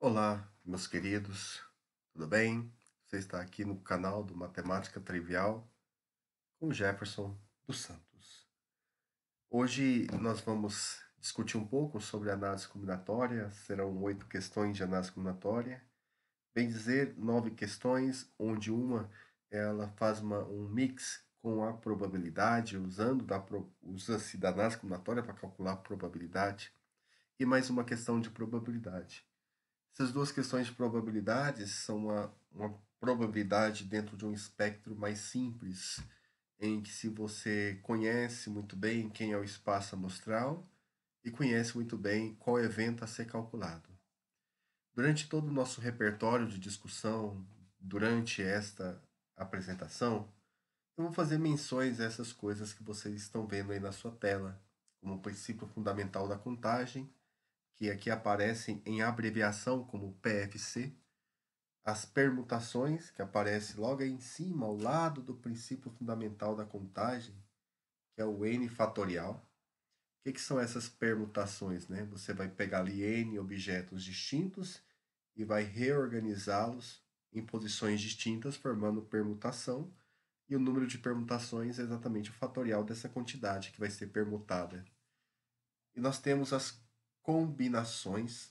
Olá, meus queridos, tudo bem? Você está aqui no canal do Matemática Trivial com Jefferson dos Santos. Hoje nós vamos discutir um pouco sobre análise combinatória. Serão 8 questões de análise combinatória. Bem dizer, 9 questões, onde uma ela faz um mix com a probabilidade, usa-se da análise combinatória para calcular a probabilidade, e mais uma questão de probabilidade. Essas duas questões de probabilidades são uma probabilidade dentro de um espectro mais simples, em que se você conhece muito bem quem é o espaço amostral e conhece muito bem qual evento a ser calculado. Durante todo o nosso repertório de discussão, durante esta apresentação, eu vou fazer menções a essas coisas que vocês estão vendo aí na sua tela, como o princípio fundamental da contagem, que aqui aparecem em abreviação como PFC, as permutações, que aparece logo aí em cima, ao lado do princípio fundamental da contagem, que é o n fatorial. O que são essas permutações, né? Você vai pegar ali n objetos distintos e vai reorganizá-los em posições distintas, formando permutação, e o número de permutações é exatamente o fatorial dessa quantidade que vai ser permutada. E nós temos as combinações,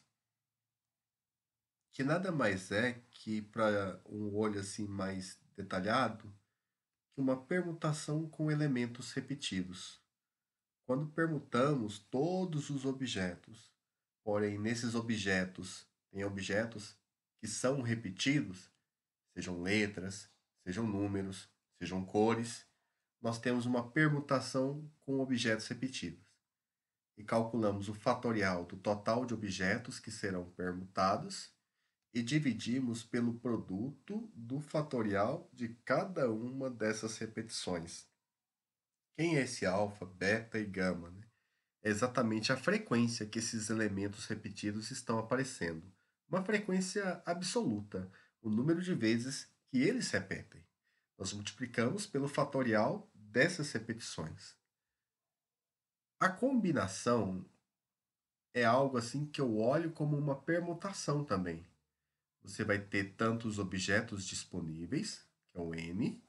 que nada mais é que, para um olho assim mais detalhado, que uma permutação com elementos repetidos. Quando permutamos todos os objetos, porém nesses objetos tem objetos que são repetidos, sejam letras, sejam números, sejam cores, nós temos uma permutação com objetos repetidos. E calculamos o fatorial do total de objetos que serão permutados e dividimos pelo produto do fatorial de cada uma dessas repetições. Quem é esse alfa, beta e gama? Né? É exatamente a frequência que esses elementos repetidos estão aparecendo. Uma frequência absoluta, o número de vezes que eles repetem. Nós multiplicamos pelo fatorial dessas repetições. A combinação é algo assim que eu olho como uma permutação também. Você vai ter tantos objetos disponíveis, que é o n,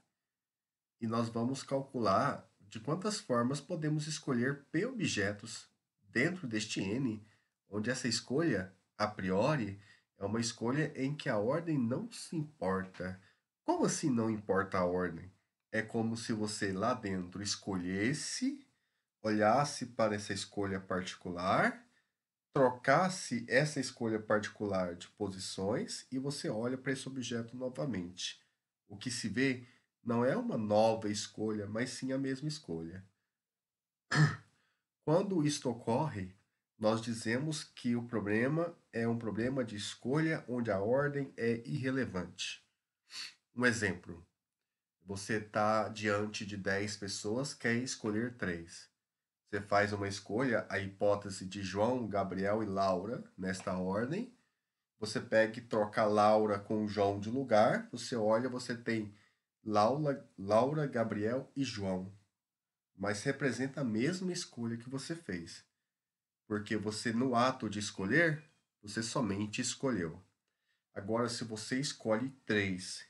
e nós vamos calcular de quantas formas podemos escolher p objetos dentro deste n, onde essa escolha, a priori, é uma escolha em que a ordem não se importa. Como assim não importa a ordem? É como se você lá dentro escolhesse, olhasse para essa escolha particular, trocasse essa escolha particular de posições e você olha para esse objeto novamente. O que se vê não é uma nova escolha, mas sim a mesma escolha. Quando isto ocorre, nós dizemos que o problema é um problema de escolha onde a ordem é irrelevante. Um exemplo: você está diante de 10 pessoas, quer escolher 3. Você faz uma escolha, a hipótese de João, Gabriel e Laura, nesta ordem. Você pega e troca Laura com João de lugar. Você olha, você tem Laura, Gabriel e João. Mas representa a mesma escolha que você fez. Porque você, no ato de escolher, você somente escolheu. Agora, se você escolhe 3,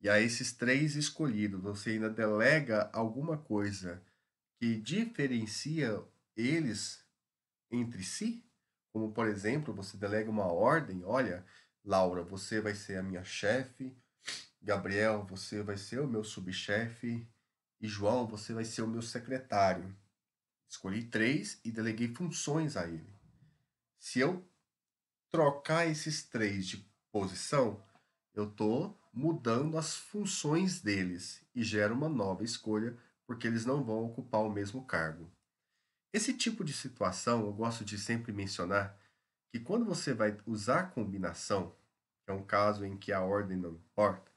e a esses 3 escolhidos você ainda delega alguma coisa que diferencia eles entre si, como por exemplo, você delega uma ordem, olha, Laura, você vai ser a minha chefe, Gabriel, você vai ser o meu subchefe, e João, você vai ser o meu secretário. Escolhi 3 e deleguei funções a ele. Se eu trocar esses 3 de posição, eu estou mudando as funções deles e gero uma nova escolha, porque eles não vão ocupar o mesmo cargo. Esse tipo de situação, eu gosto de sempre mencionar que quando você vai usar combinação, que é um caso em que a ordem não importa,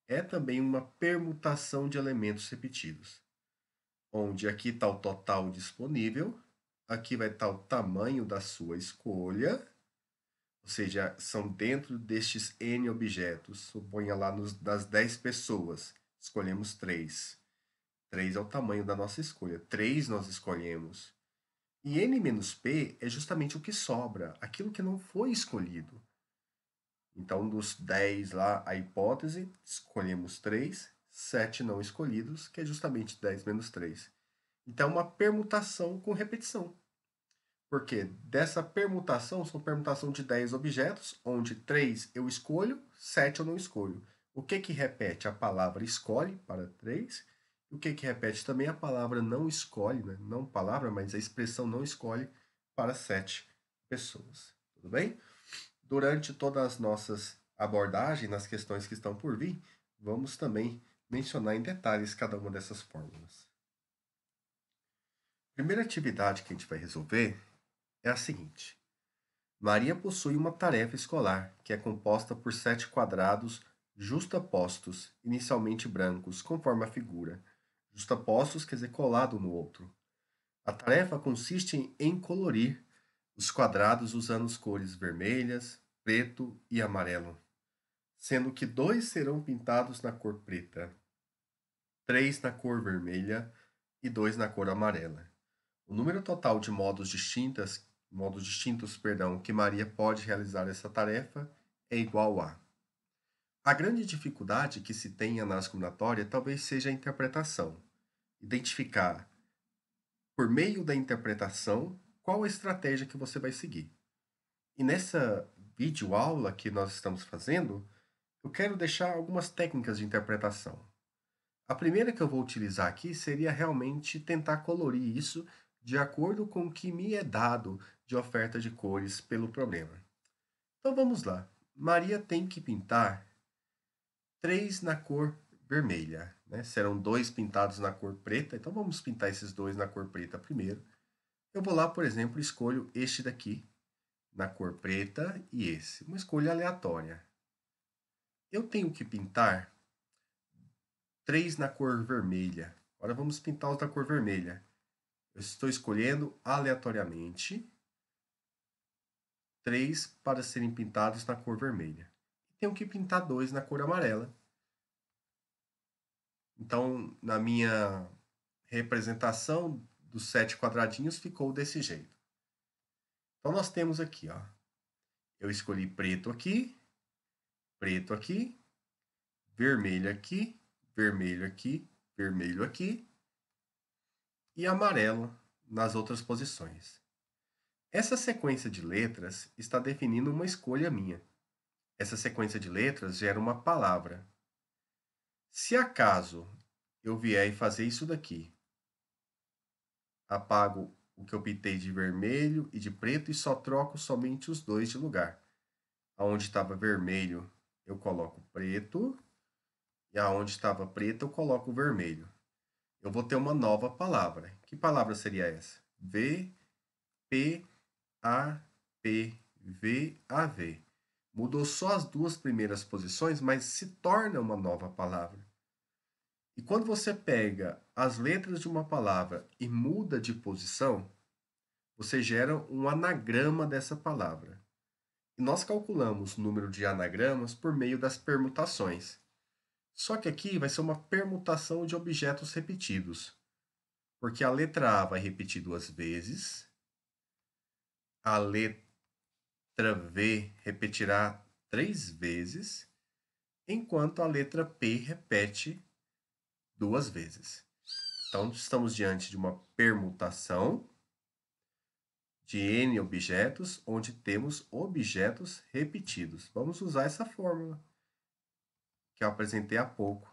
é também uma permutação de elementos repetidos, onde aqui está o total disponível, aqui vai estar o tamanho da sua escolha, ou seja, são dentro destes N objetos, suponha lá das 10 pessoas, escolhemos 3. 3 é o tamanho da nossa escolha, 3 nós escolhemos. E n menos p é justamente o que sobra, aquilo que não foi escolhido. Então, dos 10 lá, a hipótese, escolhemos 3, 7 não escolhidos, que é justamente 10 menos 3. Então, uma permutação com repetição. Porque dessa permutação, são permutação de 10 objetos, onde 3 eu escolho, 7 eu não escolho. O que repete? A palavra escolhe para 3. O que repete também a palavra não escolhe, né? Não palavra, mas a expressão não escolhe para 7 pessoas. Tudo bem? Durante todas as nossas abordagens nas questões que estão por vir, vamos também mencionar em detalhes cada uma dessas fórmulas. A primeira atividade que a gente vai resolver é a seguinte. Maria possui uma tarefa escolar, que é composta por 7 quadrados justapostos, inicialmente brancos, conforme a figura. Justapostos quer dizer colado no outro. A tarefa consiste em colorir os quadrados usando as cores vermelhas, preto e amarelo, sendo que 2 serão pintados na cor preta, 3 na cor vermelha e 2 na cor amarela. O número total de modos distintos, que Maria pode realizar essa tarefa é igual a. A grande dificuldade que se tem em análise combinatória talvez seja a interpretação. Identificar, por meio da interpretação, qual a estratégia que você vai seguir. E nessa videoaula que nós estamos fazendo, eu quero deixar algumas técnicas de interpretação. A primeira que eu vou utilizar aqui seria realmente tentar colorir isso de acordo com o que me é dado de oferta de cores pelo problema. Então vamos lá. Maria tem que pintar 3 na cor vermelha, né? Serão 2 pintados na cor preta, então vamos pintar esses 2 na cor preta primeiro. Eu vou lá, por exemplo, escolho este daqui na cor preta e esse, uma escolha aleatória. Eu tenho que pintar 3 na cor vermelha. Agora vamos pintar os da cor vermelha. Eu estou escolhendo aleatoriamente 3 para serem pintados na cor vermelha. Tenho que pintar 2 na cor amarela. Então, na minha representação dos 7 quadradinhos, ficou desse jeito. Então, nós temos aqui, ó, eu escolhi preto aqui, vermelho aqui, vermelho aqui, vermelho aqui e amarelo nas outras posições. Essa sequência de letras está definindo uma escolha minha. Essa sequência de letras gera uma palavra. Se acaso eu vier e fazer isso daqui, apago o que eu pintei de vermelho e de preto e só troco somente os 2 de lugar. Aonde estava vermelho, eu coloco preto, e aonde estava preto, eu coloco vermelho. Eu vou ter uma nova palavra. Que palavra seria essa? V, P, A, P, V, A, V. Mudou só as 2 primeiras posições, mas se torna uma nova palavra. E quando você pega as letras de uma palavra e muda de posição, você gera um anagrama dessa palavra. E nós calculamos o número de anagramas por meio das permutações. Só que aqui vai ser uma permutação de objetos repetidos. Porque a letra A vai repetir 2 vezes, a letra V repetirá 3 vezes, enquanto a letra P repete 2 vezes. Então, estamos diante de uma permutação de N objetos, onde temos objetos repetidos. Vamos usar essa fórmula que eu apresentei há pouco.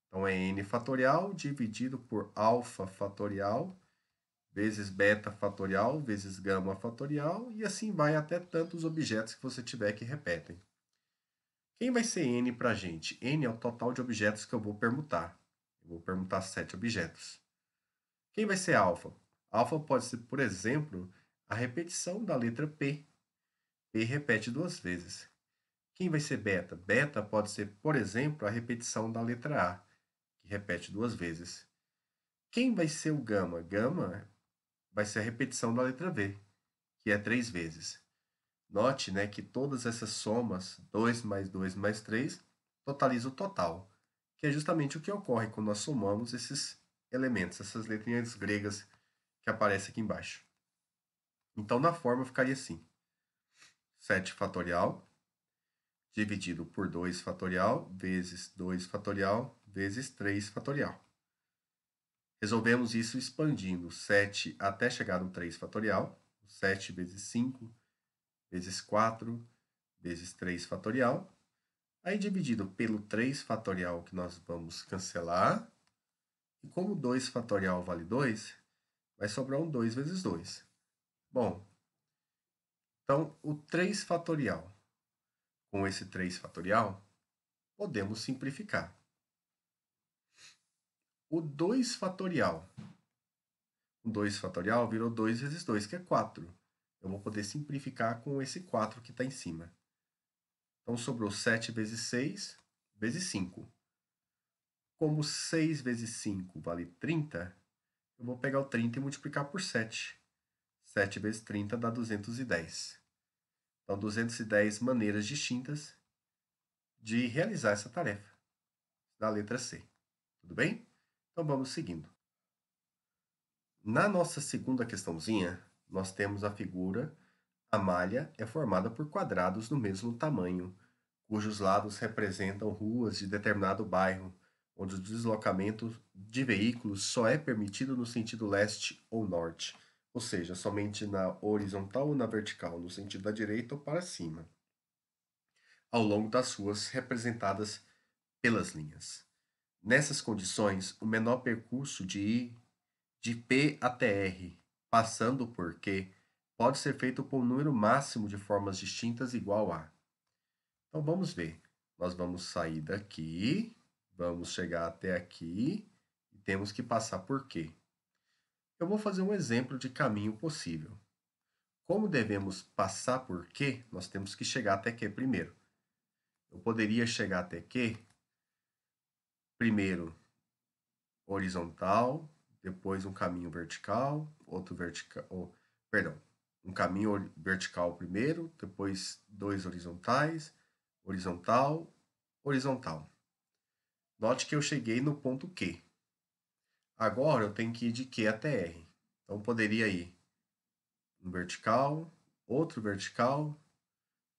Então, é N fatorial dividido por alfa fatorial vezes beta fatorial vezes gama fatorial e assim vai até tantos objetos que você tiver que repetem. Quem vai ser N para a gente? N é o total de objetos que eu vou permutar. Eu vou permutar 7 objetos. Quem vai ser alfa? Alfa pode ser, por exemplo, a repetição da letra P. P repete 2 vezes. Quem vai ser beta? Beta pode ser, por exemplo, a repetição da letra A, que repete 2 vezes. Quem vai ser o gama? Gama vai ser a repetição da letra V, que é 3 vezes. Note, né, que todas essas somas, 2 mais 2 mais 3, totaliza o total, que é justamente o que ocorre quando nós somamos esses elementos, essas letrinhas gregas que aparecem aqui embaixo. Então, na forma, ficaria assim. 7 fatorial dividido por 2 fatorial, vezes 2 fatorial, vezes 3 fatorial. Resolvemos isso expandindo 7 até chegar no 3 fatorial. 7 vezes 5, vezes 4, vezes 3 fatorial. Aí dividido pelo 3 fatorial, que nós vamos cancelar. E como 2 fatorial vale 2, vai sobrar um 2 vezes 2. Bom, então o 3 fatorial com esse 3 fatorial, podemos simplificar. O 2 fatorial. O 2 fatorial virou 2 vezes 2, que é 4. Eu vou poder simplificar com esse 4 que está em cima. Então, sobrou 7 vezes 6, vezes 5. Como 6 vezes 5 vale 30, eu vou pegar o 30 e multiplicar por 7. 7 vezes 30 dá 210. Então, 210 maneiras distintas de realizar essa tarefa, da letra C. Tudo bem? Então, vamos seguindo. Na nossa segunda questãozinha, nós temos a figura: a malha é formada por quadrados do mesmo tamanho, cujos lados representam ruas de determinado bairro, onde o deslocamento de veículos só é permitido no sentido leste ou norte, ou seja, somente na horizontal ou na vertical, no sentido da direita ou para cima, ao longo das ruas representadas pelas linhas. Nessas condições, o menor percurso de P até R, passando por Q, pode ser feito por um número máximo de formas distintas igual a. Então vamos ver. Nós vamos sair daqui, vamos chegar até aqui e temos que passar por Q. Eu vou fazer um exemplo de caminho possível. Como devemos passar por Q, nós temos que chegar até Q primeiro. Eu poderia chegar até Q primeiro horizontal, depois um caminho vertical, outro vertical, um caminho vertical primeiro, depois 2 horizontais, horizontal, horizontal. Note que eu cheguei no ponto Q. Agora eu tenho que ir de Q até R. Então poderia ir um vertical, outro vertical,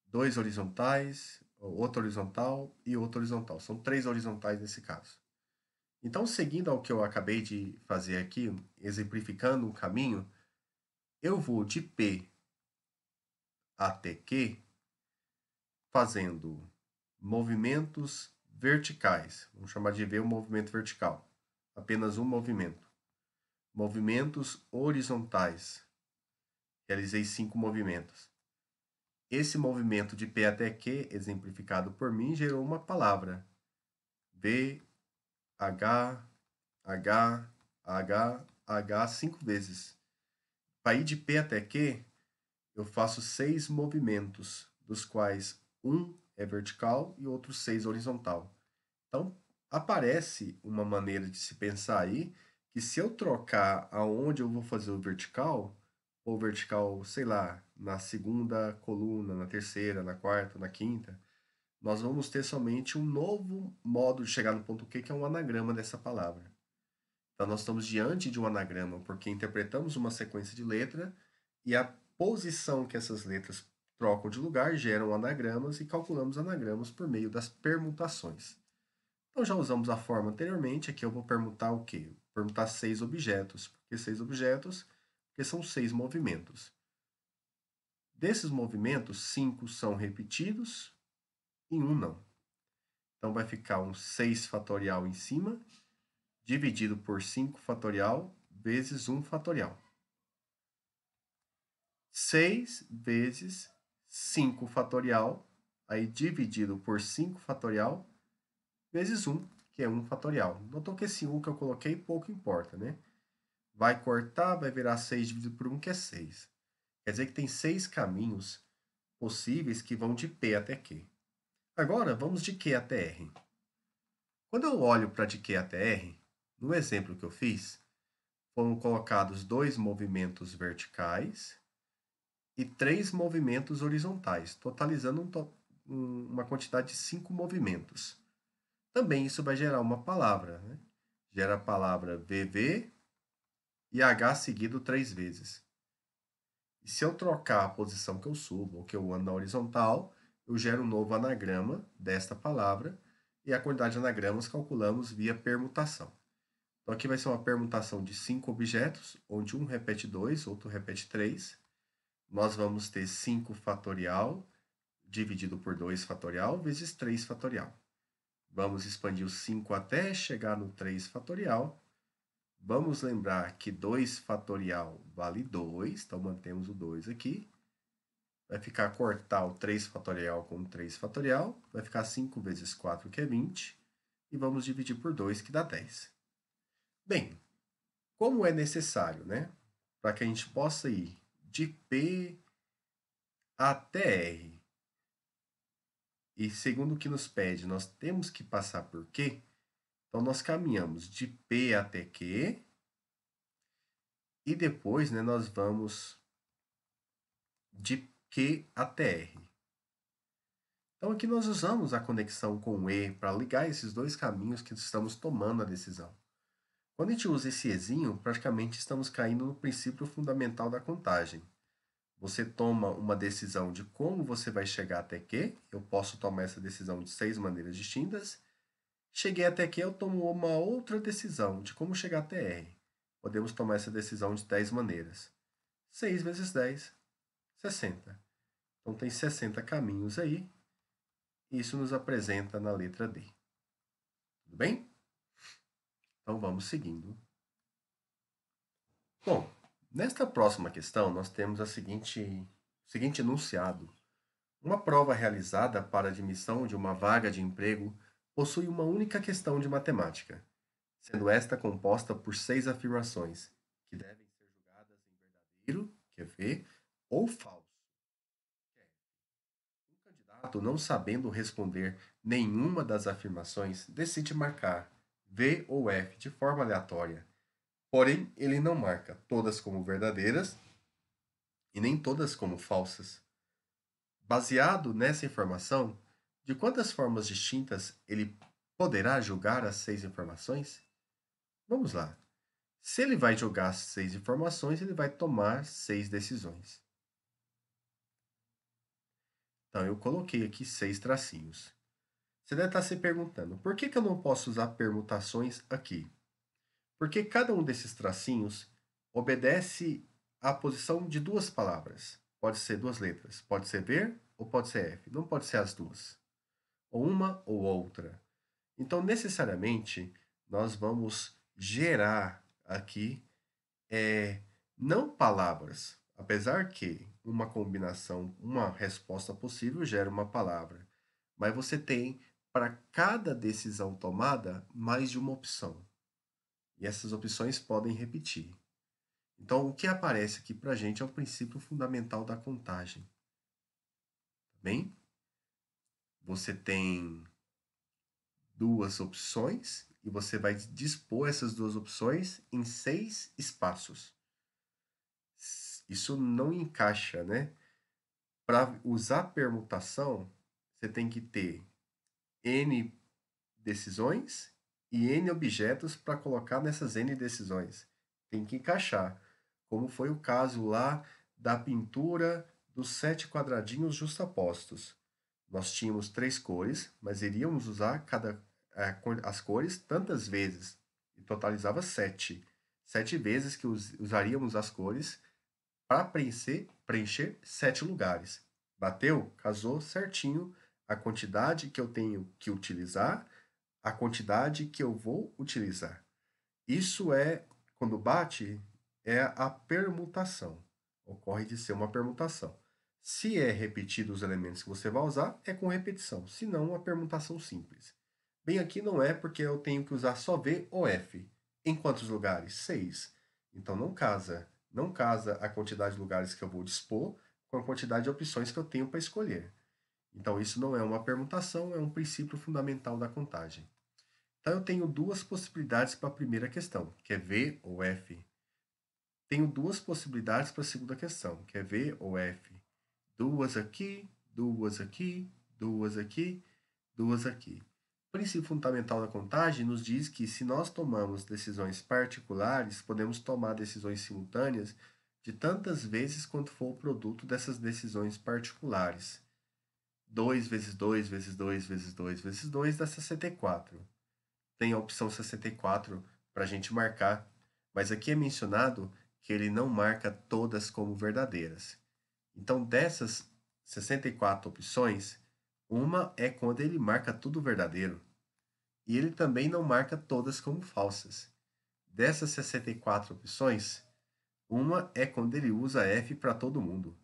2 horizontais, outro horizontal e outro horizontal. São 3 horizontais nesse caso. Então, seguindo ao que eu acabei de fazer aqui, exemplificando um caminho, eu vou de P até Q fazendo movimentos verticais. Vamos chamar de V o movimento vertical. Apenas um movimento. Movimentos horizontais. Realizei 5 movimentos. Esse movimento de P até Q, exemplificado por mim, gerou uma palavra. V, H, H, H, H 5 vezes. Para ir de P até Q, eu faço 6 movimentos, dos quais um é vertical e outro 6 horizontal. Então, aparece uma maneira de se pensar aí, que se eu trocar aonde eu vou fazer o vertical, ou vertical, sei lá, na segunda coluna, na terceira, na quarta, na quinta, nós vamos ter somente um novo modo de chegar no ponto Q, que é um anagrama dessa palavra. Então, nós estamos diante de um anagrama, porque interpretamos uma sequência de letra e a posição que essas letras trocam de lugar geram anagramas e calculamos anagramas por meio das permutações. Então, já usamos a forma anteriormente, aqui eu vou permutar o quê? Permutar 6 objetos. Por que 6 objetos? Porque são 6 movimentos. Desses movimentos, 5 são repetidos e 1 não. Então, vai ficar um 6 fatorial em cima, dividido por 5 fatorial, vezes 1 fatorial. 6 vezes 5 fatorial, aí dividido por 5 fatorial, vezes 1, que é 1 fatorial. Notou que esse 1 que eu coloquei pouco importa, né? Vai cortar, vai virar 6 dividido por 1, que é 6. Quer dizer que tem 6 caminhos possíveis que vão de P até Q. Agora, vamos de Q até R. Quando eu olho para de Q até R, no exemplo que eu fiz, foram colocados 2 movimentos verticais e 3 movimentos horizontais, totalizando uma quantidade de 5 movimentos. Também isso vai gerar uma palavra, né? Gera a palavra VV e H seguido 3 vezes. E se eu trocar a posição que eu subo ou que eu ando na horizontal, eu gero um novo anagrama desta palavra e a quantidade de anagramas calculamos via permutação. Então aqui vai ser uma permutação de 5 objetos, onde um repete 2, outro repete 3. Nós vamos ter 5 fatorial dividido por 2 fatorial vezes 3 fatorial. Vamos expandir o 5 até chegar no 3 fatorial. Vamos lembrar que 2 fatorial vale 2, então mantemos o 2 aqui. Vai ficar cortar o 3 fatorial com 3 fatorial, vai ficar 5 vezes 4, que é 20, e vamos dividir por 2, que dá 10. Bem, como é necessário, né, para que a gente possa ir de P até R, e segundo o que nos pede, nós temos que passar por Q, então nós caminhamos de P até Q, e depois, né, nós vamos de Q até R. Então aqui nós usamos a conexão com E para ligar esses dois caminhos que estamos tomando a decisão. Quando a gente usa esse Ezinho, praticamente estamos caindo no princípio fundamental da contagem. Você toma uma decisão de como você vai chegar até Q, eu posso tomar essa decisão de 6 maneiras distintas. Cheguei até Q, eu tomo uma outra decisão de como chegar até R. Podemos tomar essa decisão de 10 maneiras. 6 vezes 10, 60. Então tem 60 caminhos aí. Isso nos apresenta na letra D. Tudo bem? Então vamos seguindo. Bom, nesta próxima questão nós temos o seguinte enunciado. Uma prova realizada para admissão de uma vaga de emprego possui uma única questão de matemática, sendo esta composta por 6 afirmações, que devem ser julgadas em verdadeiro, que é V, ou falso, que é F. Um candidato, não sabendo responder nenhuma das afirmações, decide marcar V ou F de forma aleatória. Porém, ele não marca todas como verdadeiras e nem todas como falsas. Baseado nessa informação, de quantas formas distintas ele poderá julgar as 6 informações? Vamos lá. Se ele vai julgar as 6 informações, ele vai tomar 6 decisões. Então, eu coloquei aqui 6 tracinhos. Você deve estar se perguntando, por que eu não posso usar permutações aqui? Porque cada um desses tracinhos obedece à posição de 2 palavras. Pode ser 2 letras. Pode ser ver ou pode ser F. Não pode ser as duas. Ou uma ou outra. Então, necessariamente, nós vamos gerar aqui não palavras. Apesar que uma combinação, uma resposta possível gera uma palavra. Mas você tem, para cada decisão tomada, mais de uma opção. E essas opções podem repetir. Então, o que aparece aqui para a gente é o princípio fundamental da contagem. Tá bem? Você tem 2 opções e você vai dispor essas 2 opções em 6 espaços. Isso não encaixa, né? Para usar permutação, você tem que ter N decisões e N objetos para colocar nessas N decisões. Tem que encaixar, como foi o caso lá da pintura dos 7 quadradinhos justapostos. Nós tínhamos 3 cores, mas iríamos usar as cores tantas vezes, e totalizava 7. 7 vezes que usaríamos as cores para preencher 7 lugares. Bateu? Casou certinho a quantidade que eu tenho que utilizar, a quantidade que eu vou utilizar. Isso quando bate, é a permutação. Ocorre de ser uma permutação. Se é repetido os elementos que você vai usar, é com repetição. Se não, uma permutação simples. Bem, aqui não é porque eu tenho que usar só V ou F. Em quantos lugares? 6. Então não casa. Não casa a quantidade de lugares que eu vou dispor com a quantidade de opções que eu tenho para escolher. Então isso não é uma permutação, é um princípio fundamental da contagem. Então eu tenho 2 possibilidades para a primeira questão, que é V ou F. Tenho 2 possibilidades para a segunda questão, que é V ou F. 2 aqui, 2 aqui, 2 aqui, 2 aqui. O princípio fundamental da contagem nos diz que se nós tomamos decisões particulares, podemos tomar decisões simultâneas de tantas vezes quanto for o produto dessas decisões particulares. 2 vezes 2 vezes 2 vezes 2 vezes 2 dá 64. Tem a opção 64 para a gente marcar, mas aqui é mencionado que ele não marca todas como verdadeiras. Então, dessas 64 opções, uma é quando ele marca tudo verdadeiro, e ele também não marca todas como falsas. Dessas 64 opções, uma é quando ele usa F para todo mundo.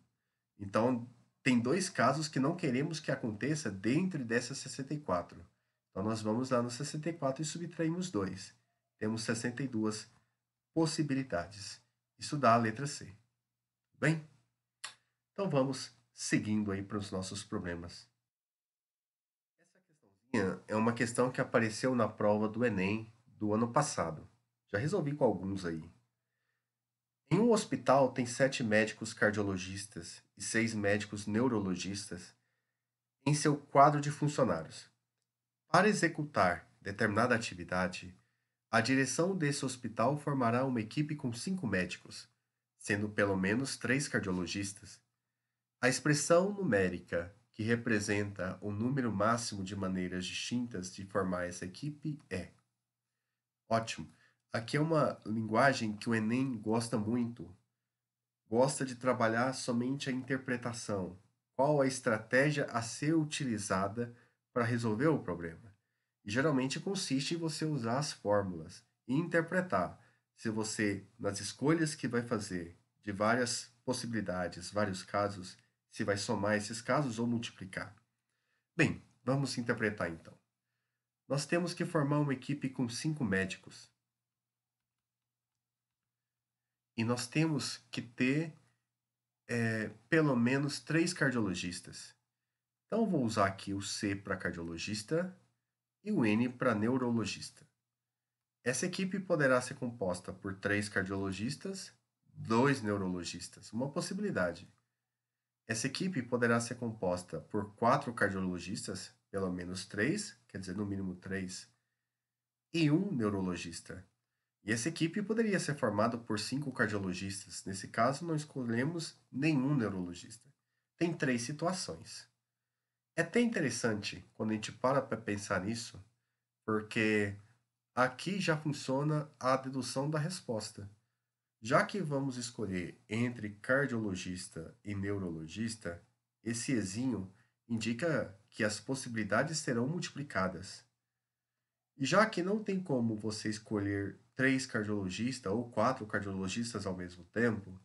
Então, tem dois casos que não queremos que aconteça dentro dessas 64. Então, nós vamos lá no 64 e subtraímos 2. Temos 62 possibilidades. Isso dá a letra C. Bem, então vamos seguindo aí para os nossos problemas. Essa questãozinha é uma questão que apareceu na prova do Enem do ano passado. Já resolvi com alguns aí. Em um hospital tem 7 médicos cardiologistas e 6 médicos neurologistas em seu quadro de funcionários. Para executar determinada atividade, a direção desse hospital formará uma equipe com 5 médicos, sendo pelo menos 3 cardiologistas. A expressão numérica que representa o número máximo de maneiras distintas de formar essa equipe é. Ótimo. Aqui é uma linguagem que o Enem gosta muito. Gosta de trabalhar somente a interpretação. Qual a estratégia a ser utilizada para resolver o problema? E geralmente consiste em você usar as fórmulas e interpretar se você, nas escolhas que vai fazer de várias possibilidades, vários casos, se vai somar esses casos ou multiplicar. Bem, vamos interpretar então. Nós temos que formar uma equipe com 5 médicos. E nós temos que ter pelo menos 3 cardiologistas. Então, eu vou usar aqui o C para cardiologista e o N para neurologista. Essa equipe poderá ser composta por 3 cardiologistas, 2 neurologistas, uma possibilidade. Essa equipe poderá ser composta por 4 cardiologistas, pelo menos 3, quer dizer, no mínimo 3, e um neurologista. E essa equipe poderia ser formada por 5 cardiologistas. Nesse caso, não escolhemos nenhum neurologista. Tem 3 situações. É até interessante quando a gente para pensar nisso, porque aqui já funciona a dedução da resposta. Já que vamos escolher entre cardiologista e neurologista, esse ezinho indica que as possibilidades serão multiplicadas. E já que não tem como você escolher 3 cardiologistas ou 4 cardiologistas ao mesmo tempo,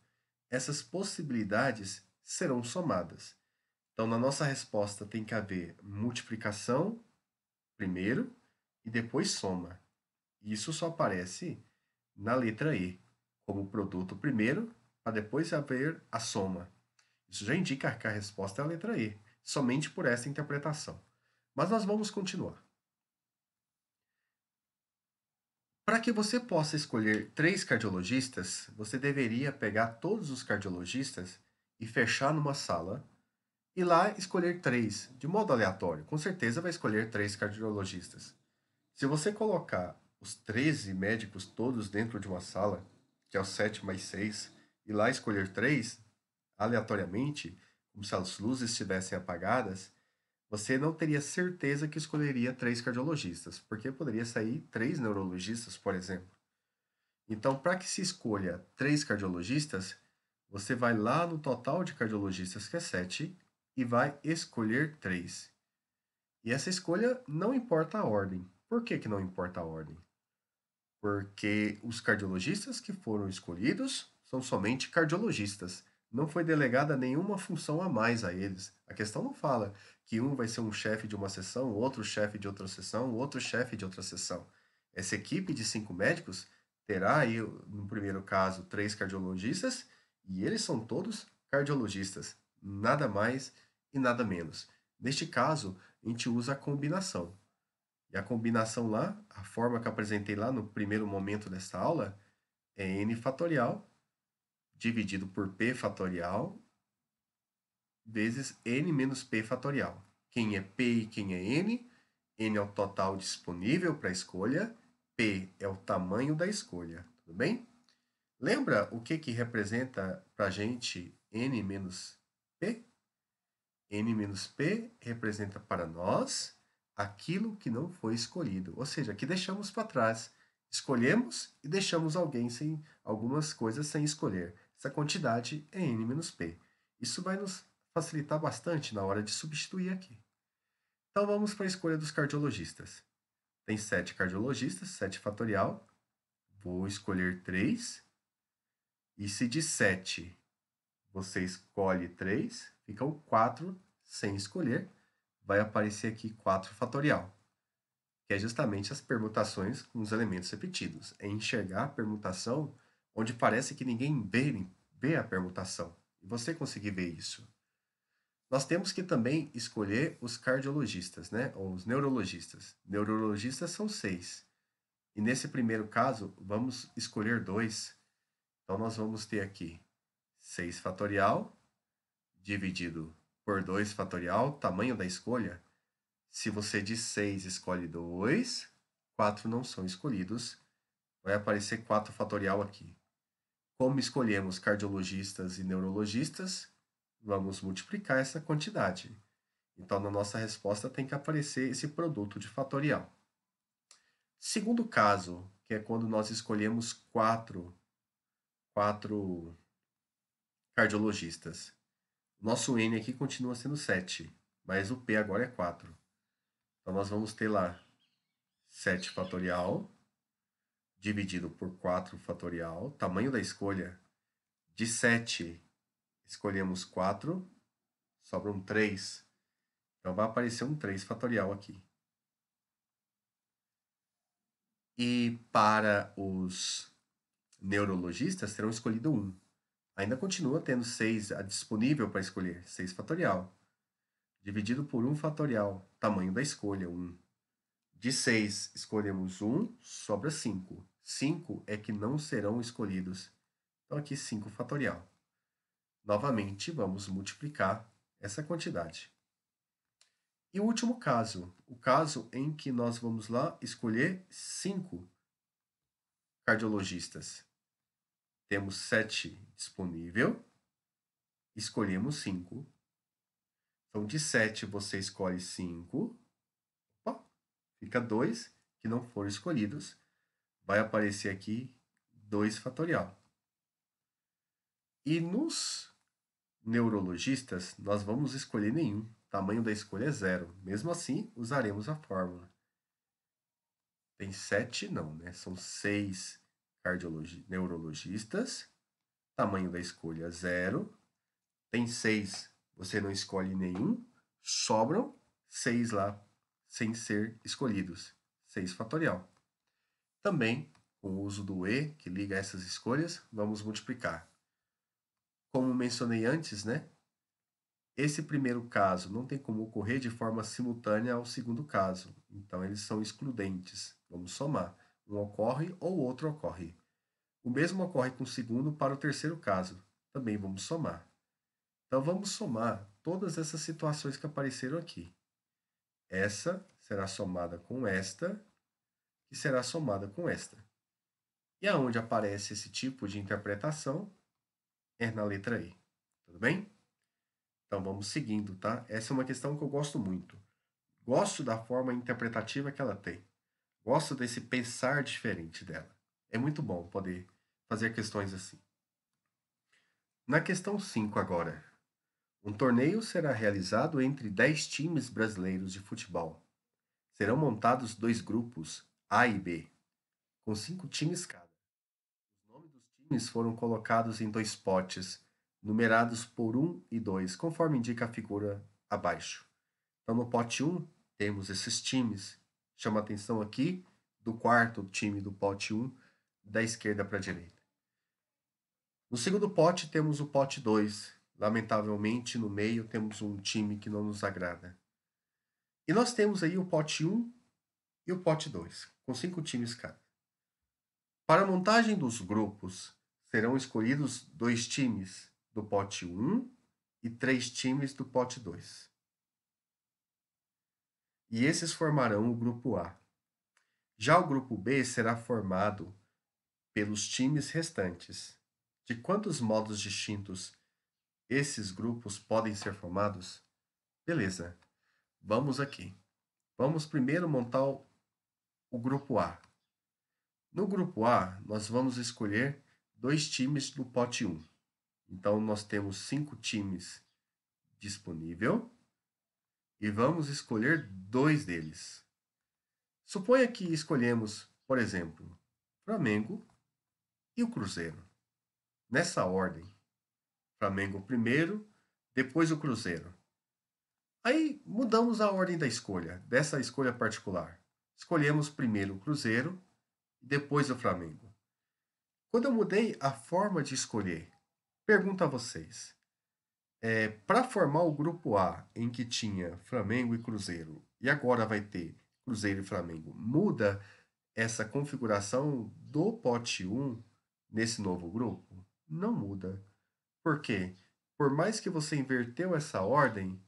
essas possibilidades serão somadas. Então, na nossa resposta tem que haver multiplicação primeiro e depois soma. Isso só aparece na letra E, como produto primeiro, para depois haver a soma. Isso já indica que a resposta é a letra E, somente por essa interpretação. Mas nós vamos continuar. Para que você possa escolher 3 cardiologistas, você deveria pegar todos os cardiologistas e fechar numa sala e lá escolher 3, de modo aleatório. Com certeza vai escolher 3 cardiologistas. Se você colocar os 13 médicos todos dentro de uma sala, que é o 7 mais 6, e lá escolher 3, aleatoriamente, como se as luzes estivessem apagadas, você não teria certeza que escolheria 3 cardiologistas, porque poderia sair 3 neurologistas, por exemplo. Então, para que se escolha 3 cardiologistas, você vai lá no total de cardiologistas, que é 7, e vai escolher 3. E essa escolha não importa a ordem. Por que não importa a ordem? Porque os cardiologistas que foram escolhidos são somente cardiologistas. Não foi delegada nenhuma função a mais a eles. A questão não fala que um vai ser um chefe de uma seção, outro chefe de outra seção, outro chefe de outra seção. Essa equipe de 5 médicos terá aí, no primeiro caso, 3 cardiologistas e eles são todos cardiologistas. Nada mais e nada menos. Neste caso, a gente usa a combinação. E a combinação lá, a forma que eu apresentei lá no primeiro momento dessa aula, é n fatorial dividido por p fatorial vezes n menos p fatorial. Quem é p e quem é n? N é o total disponível para a escolha, p é o tamanho da escolha, tudo bem? Lembra o que representa para a gente n menos p? N-P representa para nós aquilo que não foi escolhido, ou seja, que deixamos para trás. Escolhemos e deixamos algumas coisas sem escolher. Essa quantidade é N-P. Isso vai nos facilitar bastante na hora de substituir aqui. Então vamos para a escolha dos cardiologistas. Tem 7 cardiologistas, 7 fatorial. Vou escolher 3. E se de 7 você escolhe 3, ficam 4 sem escolher. Vai aparecer aqui 4 fatorial, que é justamente as permutações com os elementos repetidos. É enxergar a permutação onde parece que ninguém vê a permutação. E você conseguir ver isso. Nós temos que também escolher os cardiologistas, né? Ou os neurologistas. Neurologistas são 6. E nesse primeiro caso, vamos escolher 2. Então, nós vamos ter aqui 6 fatorial dividido por 2 fatorial, tamanho da escolha. Se você de 6 escolhe 2, 4 não são escolhidos. Vai aparecer 4 fatorial aqui. Como escolhemos cardiologistas e neurologistas, vamos multiplicar essa quantidade. Então, na nossa resposta tem que aparecer esse produto de fatorial. Segundo caso, que é quando nós escolhemos 4 cardiologistas. Nosso N aqui continua sendo 7, mas o P agora é 4. Então, nós vamos ter lá 7 fatorial dividido por 4 fatorial. Tamanho da escolha, de 7, escolhemos 4, sobram 3. Então, vai aparecer um 3 fatorial aqui. E para os neurologistas, terão escolhido 1. Ainda continua tendo 6 disponível para escolher, 6 fatorial. Dividido por 1 fatorial, tamanho da escolha, 1. De 6, escolhemos 1, sobra 5. 5 é que não serão escolhidos. Então, aqui 5 fatorial. Novamente, vamos multiplicar essa quantidade. E o último caso, o caso em que nós vamos lá escolher 5 cardiologistas. Temos 7 disponível, escolhemos 5. Então, de 7 você escolhe 5. Opa, fica 2 que não foram escolhidos. Vai aparecer aqui 2 fatorial. E nos neurologistas, nós vamos escolher nenhum. Tamanho da escolha é 0. Mesmo assim, usaremos a fórmula. Tem 7 não, né? São 6 neurologistas. Tamanho da escolha 0. Tem 6, você não escolhe nenhum. Sobram 6 lá, sem ser escolhidos. 6 fatorial. Também, com o uso do E, que liga essas escolhas, vamos multiplicar. Como mencionei antes, né? Esse primeiro caso não tem como ocorrer de forma simultânea ao segundo caso. Então, eles são excludentes. Vamos somar. Um ocorre ou outro ocorre. O mesmo ocorre com o segundo para o terceiro caso. Também vamos somar. Então, vamos somar todas essas situações que apareceram aqui. Essa será somada com esta, que será somada com esta. E aonde aparece esse tipo de interpretação é na letra E. Tudo bem? Então, vamos seguindo, tá? Essa é uma questão que eu gosto muito. Gosto da forma interpretativa que ela tem. Gosto desse pensar diferente dela. É muito bom poder fazer questões assim. Na questão 5 agora. Um torneio será realizado entre 10 times brasileiros de futebol. Serão montados 2 grupos, A e B, com 5 times cada. Os nomes dos times foram colocados em 2 potes, numerados por 1 e 2, conforme indica a figura abaixo. Então, no pote 1, temos esses times. Chama a atenção aqui do quarto time do pote 1, da esquerda para a direita. No segundo pote, temos o pote 2. Lamentavelmente, no meio, temos um time que não nos agrada. E nós temos aí o pote 1 e o pote 2, com 5 times cada. Para a montagem dos grupos, serão escolhidos 2 times do pote 1 e 3 times do pote 2. E esses formarão o grupo A. Já o grupo B será formado pelos times restantes. De quantos modos distintos esses grupos podem ser formados? Beleza. Vamos aqui. Vamos primeiro montar o grupo A. No grupo A, nós vamos escolher 2 times do pote 1. Então, nós temos 5 times disponíveis e vamos escolher 2 deles. Suponha que escolhemos, por exemplo, Flamengo e o Cruzeiro. Nessa ordem, Flamengo primeiro, depois o Cruzeiro. Aí mudamos a ordem da escolha, dessa escolha particular. Escolhemos primeiro o Cruzeiro e depois o Flamengo. Quando eu mudei a forma de escolher, pergunto a vocês: para formar o grupo A, em que tinha Flamengo e Cruzeiro, e agora vai ter Cruzeiro e Flamengo, muda essa configuração do pote 1 nesse novo grupo? Não muda. Por quê? Por mais que você inverteu essa ordem,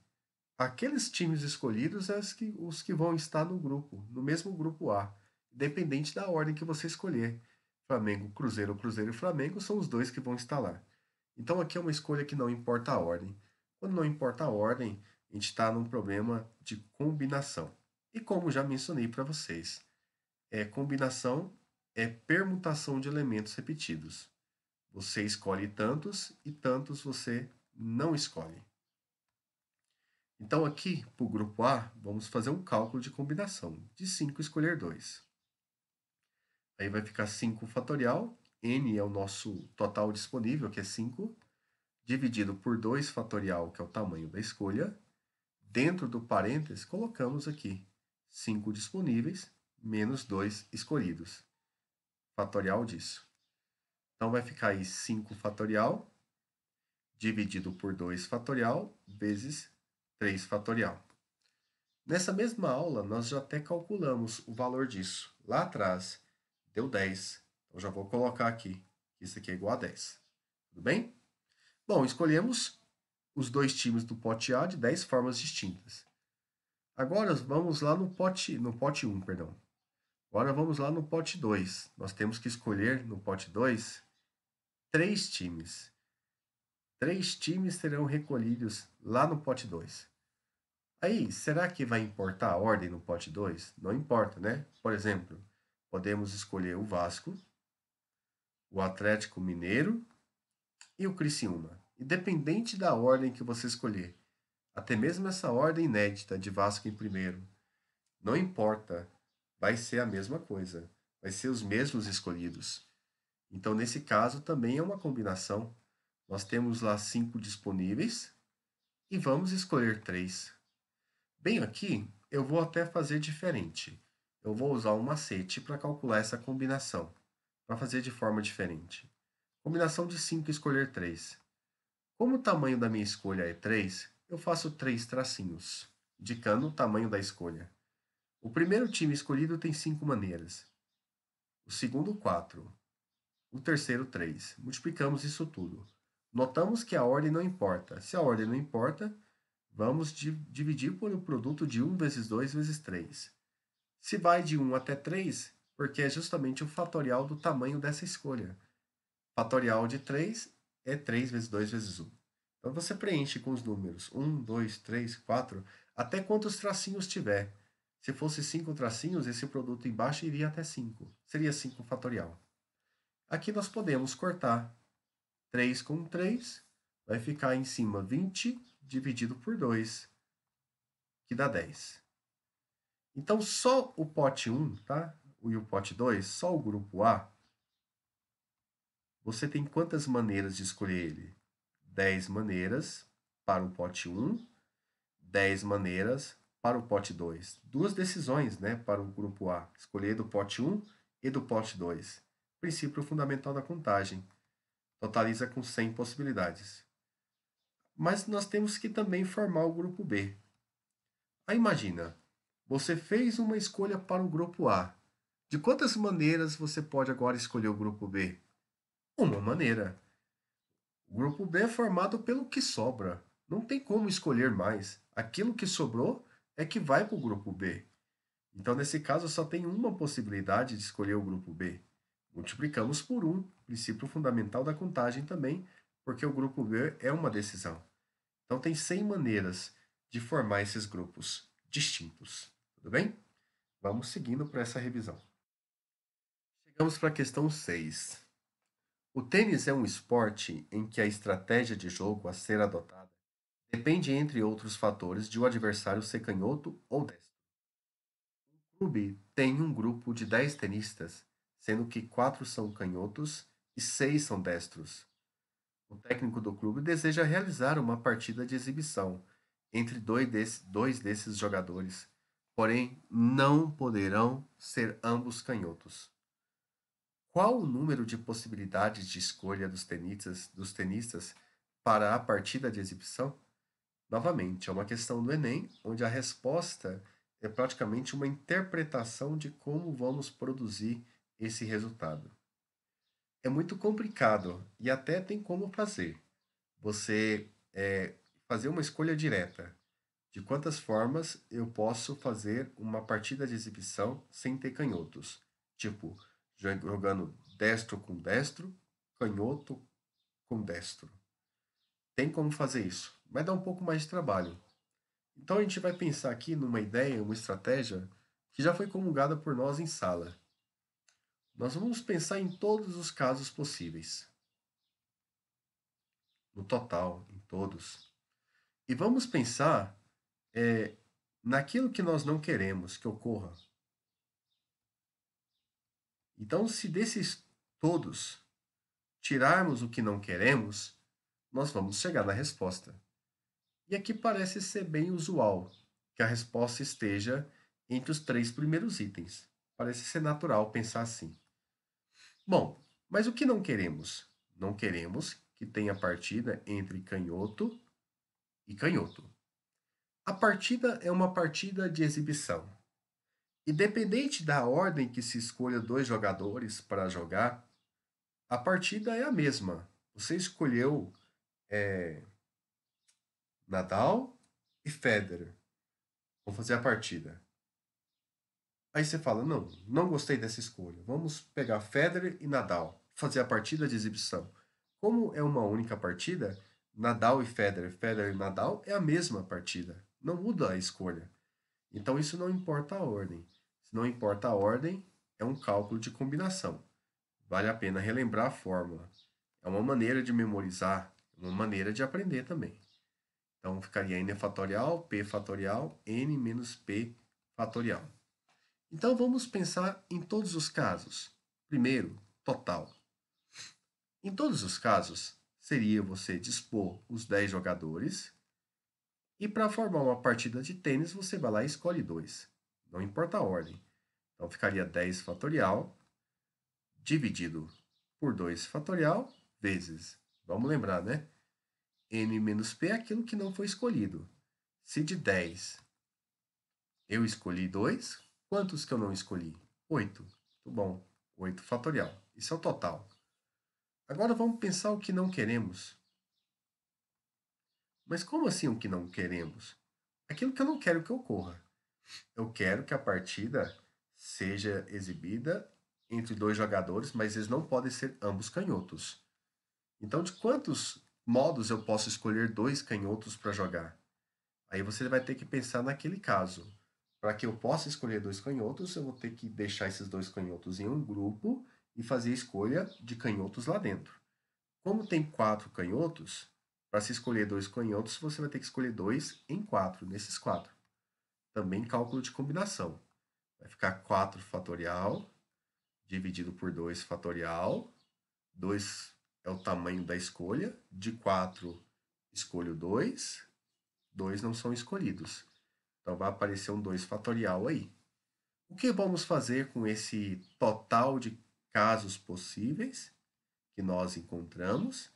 aqueles times escolhidos são os que vão estar no grupo, no mesmo grupo A, independente da ordem que você escolher. Flamengo, Cruzeiro, Cruzeiro e Flamengo são os dois que vão estar lá. Então aqui é uma escolha que não importa a ordem. Quando não importa a ordem, a gente está num problema de combinação. E como já mencionei para vocês, combinação é permutação de elementos repetidos. Você escolhe tantos e tantos você não escolhe. Então, aqui, para o grupo A, vamos fazer um cálculo de combinação. De 5, escolher 2. Aí vai ficar 5 fatorial. N é o nosso total disponível, que é 5, dividido por 2 fatorial, que é o tamanho da escolha. Dentro do parênteses, colocamos aqui 5 disponíveis, menos 2 escolhidos. Fatorial disso. Então, vai ficar aí 5 fatorial, dividido por 2 fatorial, vezes 3 fatorial. Nessa mesma aula, nós já até calculamos o valor disso. Lá atrás, deu 10. Então, já vou colocar aqui que isso aqui é igual a 10. Tudo bem? Bom, escolhemos os 2 times do pote A de 10 formas distintas. Agora, vamos lá no pote 1, perdão. Agora, vamos lá no pote 2. Nós temos que escolher, no pote 2, 3 times. 3 times serão recolhidos lá no pote 2. Aí, será que vai importar a ordem no pote 2? Não importa, né? Por exemplo, podemos escolher o Vasco, o Atlético Mineiro e o Criciúma. Independente da ordem que você escolher, até mesmo essa ordem inédita de Vasco em primeiro, não importa, vai ser a mesma coisa, vai ser os mesmos escolhidos. Então, nesse caso, também é uma combinação. Nós temos lá 5 disponíveis e vamos escolher 3. Bem aqui, eu vou até fazer diferente. Eu vou usar um macete para calcular essa combinação, para fazer de forma diferente. Combinação de 5 escolher 3. Como o tamanho da minha escolha é 3, eu faço 3 tracinhos, indicando o tamanho da escolha. O primeiro time escolhido tem 5 maneiras. O segundo, 4. O terceiro, 3. Multiplicamos isso tudo. Notamos que a ordem não importa. Se a ordem não importa, vamos dividir por o produto de 1 vezes 2 vezes 3. Se vai de 1 até 3, porque é justamente o fatorial do tamanho dessa escolha. Fatorial de 3 é 3 vezes 2 vezes 1. Então você preenche com os números 1, 2, 3, 4, até quantos tracinhos tiver. Se fosse 5 tracinhos, esse produto embaixo iria até 5. Seria 5 fatorial. Aqui nós podemos cortar 3 com 3, vai ficar em cima 20 dividido por 2, que dá 10. Então, só o pote 1, tá? E o pote 2, só o grupo A, você tem quantas maneiras de escolher ele? 10 maneiras para o pote 1, 10 maneiras para o pote 2. Duas decisões, né, para o grupo A. Escolher do pote 1 e do pote 2. Princípio fundamental da contagem. Totaliza com 100 possibilidades. Mas nós temos que também formar o grupo B. Aí imagina, você fez uma escolha para o grupo A. De quantas maneiras você pode agora escolher o grupo B? Uma maneira. O grupo B é formado pelo que sobra. Não tem como escolher mais. Aquilo que sobrou é que vai para o grupo B. Então, nesse caso, só tem uma possibilidade de escolher o grupo B. Multiplicamos por 1, princípio fundamental da contagem também, porque o grupo B é uma decisão. Então, tem 100 maneiras de formar esses grupos distintos. Tudo bem? Vamos seguindo para essa revisão. Chegamos para a questão 6. O tênis é um esporte em que a estratégia de jogo a ser adotada depende, entre outros fatores, de o adversário ser canhoto ou destro. O clube tem um grupo de 10 tenistas, sendo que 4 são canhotos e 6 são destros. O técnico do clube deseja realizar uma partida de exibição entre dois desses jogadores, porém não poderão ser ambos canhotos. Qual o número de possibilidades de escolha dos tenistas para a partida de exibição? Novamente, é uma questão do Enem, onde a resposta é praticamente uma interpretação de como vamos produzir esse resultado. É muito complicado e até tem como fazer. Você fazer uma escolha direta de quantas formas eu posso fazer uma partida de exibição sem ter canhotos. Tipo, jogando destro com destro, canhoto com destro. Tem como fazer isso. Vai dar um pouco mais de trabalho. Então a gente vai pensar aqui numa ideia, uma estratégia que já foi comungada por nós em sala. Nós vamos pensar em todos os casos possíveis. No total, em todos. E vamos pensar naquilo que nós não queremos que ocorra. Então, se desses todos tirarmos o que não queremos, nós vamos chegar na resposta. E aqui parece ser bem usual que a resposta esteja entre os 3 primeiros itens. Parece ser natural pensar assim. Bom, mas o que não queremos? Não queremos que tenha partida entre canhoto e canhoto. A partida é uma partida de exibição. Independente da ordem que se escolha dois jogadores para jogar, a partida é a mesma. Você escolheu Nadal e Federer. Vamos fazer a partida. Aí você fala, não gostei dessa escolha. Vamos pegar Federer e Nadal, fazer a partida de exibição. Como é uma única partida, Nadal e Federer, Federer e Nadal é a mesma partida. Não muda a escolha. Então isso não importa a ordem. Se não importa a ordem, é um cálculo de combinação. Vale a pena relembrar a fórmula. É uma maneira de memorizar, uma maneira de aprender também. Então ficaria n fatorial, p fatorial, n menos p fatorial. Então vamos pensar em todos os casos. Primeiro, total. Em todos os casos, seria você dispor os 10 jogadores e para formar uma partida de tênis você vai lá e escolhe 2. Não importa a ordem. Então ficaria 10 fatorial dividido por 2 fatorial vezes, vamos lembrar, né? N menos P é aquilo que não foi escolhido. Se de 10 eu escolhi 2, quantos que eu não escolhi? 8. Muito bom. 8 fatorial. Isso é o total. Agora vamos pensar o que não queremos. Mas como assim o que não queremos? Aquilo que eu não quero que ocorra. Eu quero que a partida seja exibida entre dois jogadores, mas eles não podem ser ambos canhotos. Então, de quantos modos eu posso escolher 2 canhotos para jogar? Aí você vai ter que pensar naquele caso. Para que eu possa escolher 2 canhotos, eu vou ter que deixar esses 2 canhotos em um grupo e fazer a escolha de canhotos lá dentro. Como tem 4 canhotos, para se escolher 2 canhotos, você vai ter que escolher 2 em 4, nesses 4. Também cálculo de combinação. Vai ficar 4 fatorial dividido por 2 fatorial. 2 é o tamanho da escolha. De 4, escolho 2. 2 não são escolhidos. Então vai aparecer um 2 fatorial aí. O que vamos fazer com esse total de casos possíveis que nós encontramos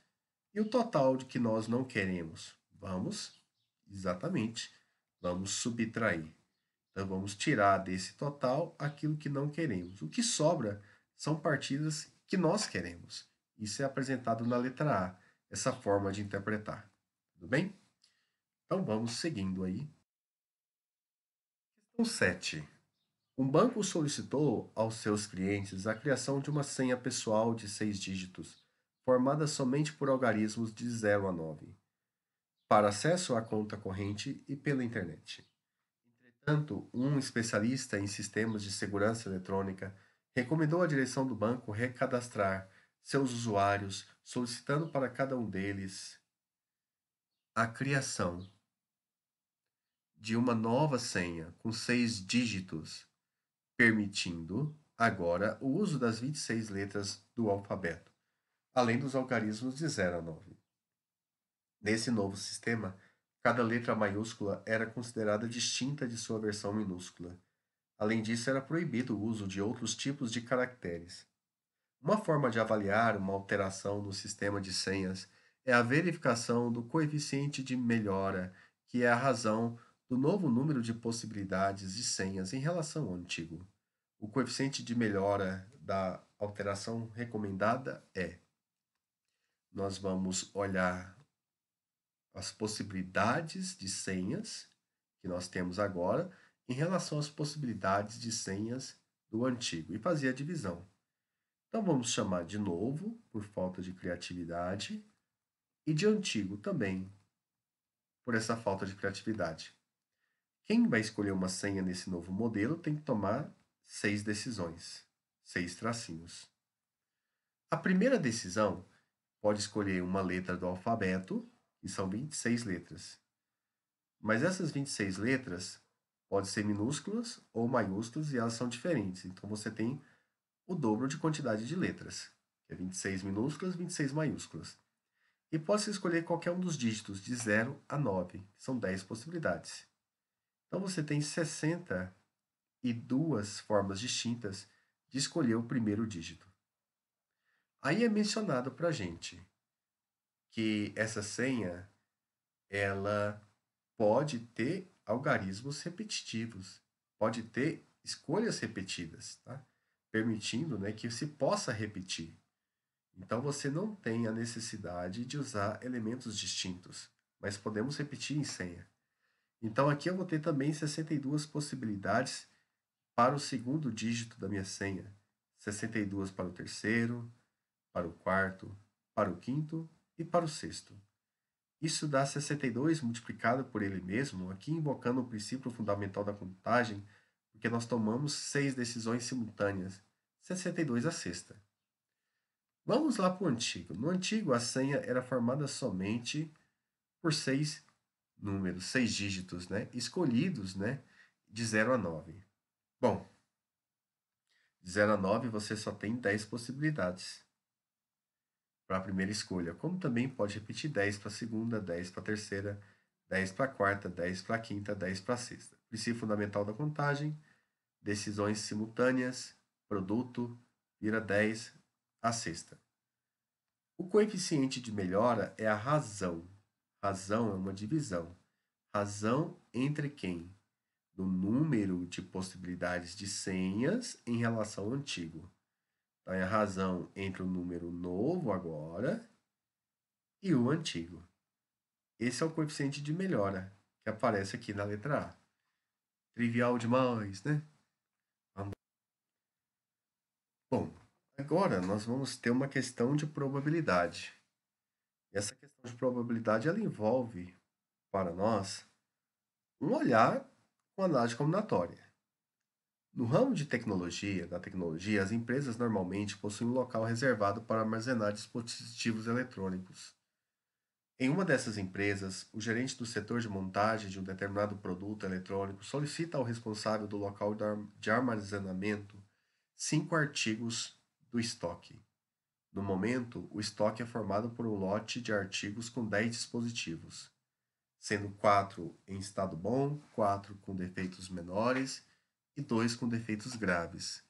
e o total de que nós não queremos? Vamos subtrair. Então vamos tirar desse total aquilo que não queremos. O que sobra são partidas que nós queremos. Isso é apresentado na letra A, essa forma de interpretar. Tudo bem? Então vamos seguindo aí. Questão 7. Um banco solicitou aos seus clientes a criação de uma senha pessoal de 6 dígitos, formada somente por algarismos de 0 a 9. para acesso à conta corrente e pela internet. Entretanto, um especialista em sistemas de segurança eletrônica recomendou à direção do banco recadastrar seus usuários, solicitando para cada um deles a criação de uma nova senha com 6 dígitos, permitindo agora o uso das 26 letras do alfabeto, além dos algarismos de 0 a 9. Nesse novo sistema, cada letra maiúscula era considerada distinta de sua versão minúscula. Além disso, era proibido o uso de outros tipos de caracteres. Uma forma de avaliar uma alteração no sistema de senhas é a verificação do coeficiente de melhora, que é a razão do novo número de possibilidades de senhas em relação ao antigo. O coeficiente de melhora da alteração recomendada é: nós vamos olhar as possibilidades de senhas que nós temos agora em relação às possibilidades de senhas do antigo e fazer a divisão. Então vamos chamar de novo, por falta de criatividade, e de antigo também, por essa falta de criatividade. Quem vai escolher uma senha nesse novo modelo tem que tomar 6 decisões, 6 tracinhos. A primeira decisão pode escolher uma letra do alfabeto, que são 26 letras. Mas essas 26 letras podem ser minúsculas ou maiúsculas e elas são diferentes. Então você tem o dobro de quantidade de letras, que é 26 minúsculas, 26 maiúsculas. E pode-se escolher qualquer um dos dígitos, de 0 a 9, que são 10 possibilidades. Então você tem 62 formas distintas de escolher o primeiro dígito. Aí é mencionado para a gente que essa senha ela pode ter algarismos repetitivos, pode ter escolhas repetidas, tá? Permitindo, né, que se possa repetir. Então você não tem a necessidade de usar elementos distintos, mas podemos repetir em senha. Então aqui eu vou ter também 62 possibilidades para o segundo dígito da minha senha, 62 para o terceiro, para o quarto, para o quinto e para o sexto. Isso dá 62 multiplicado por ele mesmo, aqui invocando o princípio fundamental da contagem, porque nós tomamos 6 decisões simultâneas, 62 a sexta. Vamos lá para o antigo. No antigo, a senha era formada somente por 6 números, 6 dígitos, né? Escolhidos, né? De 0 a 9. Bom, de 0 a 9 você só tem 10 possibilidades para a primeira escolha, como também pode repetir 10 para a segunda, 10 para a terceira, 10 para a quarta, 10 para a quinta, 10 para a sexta. Princípio fundamental da contagem, decisões simultâneas, produto, vira 10 a sexta. O coeficiente de melhora é a razão. Razão é uma divisão. Razão entre quem? Do número de possibilidades de senhas em relação ao antigo. Então, é a razão entre o número novo agora e o antigo. Esse é o coeficiente de melhora que aparece aqui na letra A. Trivial demais, né? Bom, agora nós vamos ter uma questão de probabilidade. E essa questão de probabilidade ela envolve para nós um olhar com análise combinatória. No ramo de da tecnologia, as empresas normalmente possuem um local reservado para armazenar dispositivos eletrônicos. Em uma dessas empresas, o gerente do setor de montagem de um determinado produto eletrônico solicita ao responsável do local de armazenamento 5 artigos do estoque. No momento, o estoque é formado por um lote de artigos com 10 dispositivos, sendo 4 em estado bom, 4 com defeitos menores e 2 com defeitos graves,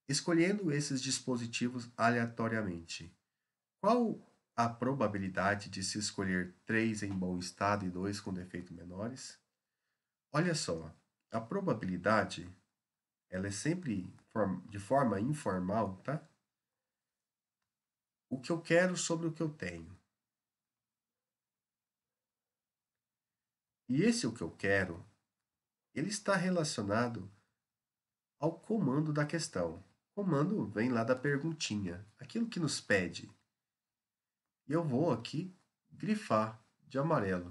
escolhendo esses dispositivos aleatoriamente. Qual a probabilidade de se escolher 3 em bom estado e 2 com defeitos menores? Olha só, a probabilidade ela é sempre de forma informal, tá? O que eu quero sobre o que eu tenho. E esse o que eu quero, ele está relacionado ao comando da questão. O comando vem lá da perguntinha, aquilo que nos pede. E eu vou aqui grifar de amarelo.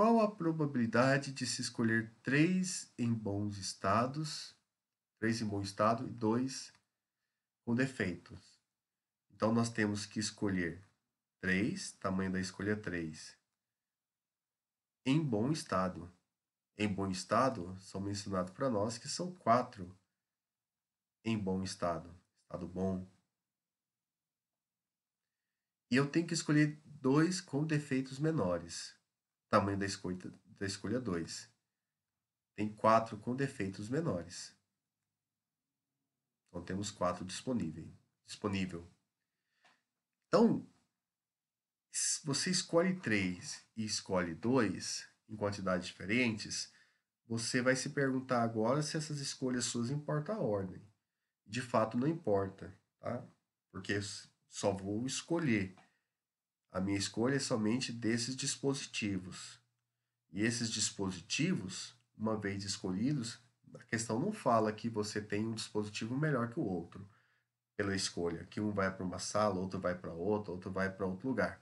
Qual a probabilidade de se escolher 3 em bons estados, 3 em bom estado e 2 com defeitos? Então, nós temos que escolher 3, tamanho da escolha 3, em bom estado. Em bom estado, são mencionados para nós que são 4 em bom estado, estado bom. E eu tenho que escolher 2 com defeitos menores, tamanho da escolha 2. Tem 4 com defeitos menores. Então, temos 4 disponível. Então, se você escolhe 3 e escolhe 2 em quantidades diferentes, você vai se perguntar agora se essas escolhas suas importam a ordem. De fato, não importa, tá? Porque eu só vou escolher. A minha escolha é somente desses dispositivos. E esses dispositivos, uma vez escolhidos, a questão não fala que você tem um dispositivo melhor que o outro pela escolha, que um vai para uma sala, outro vai para outra, outro vai para outro lugar.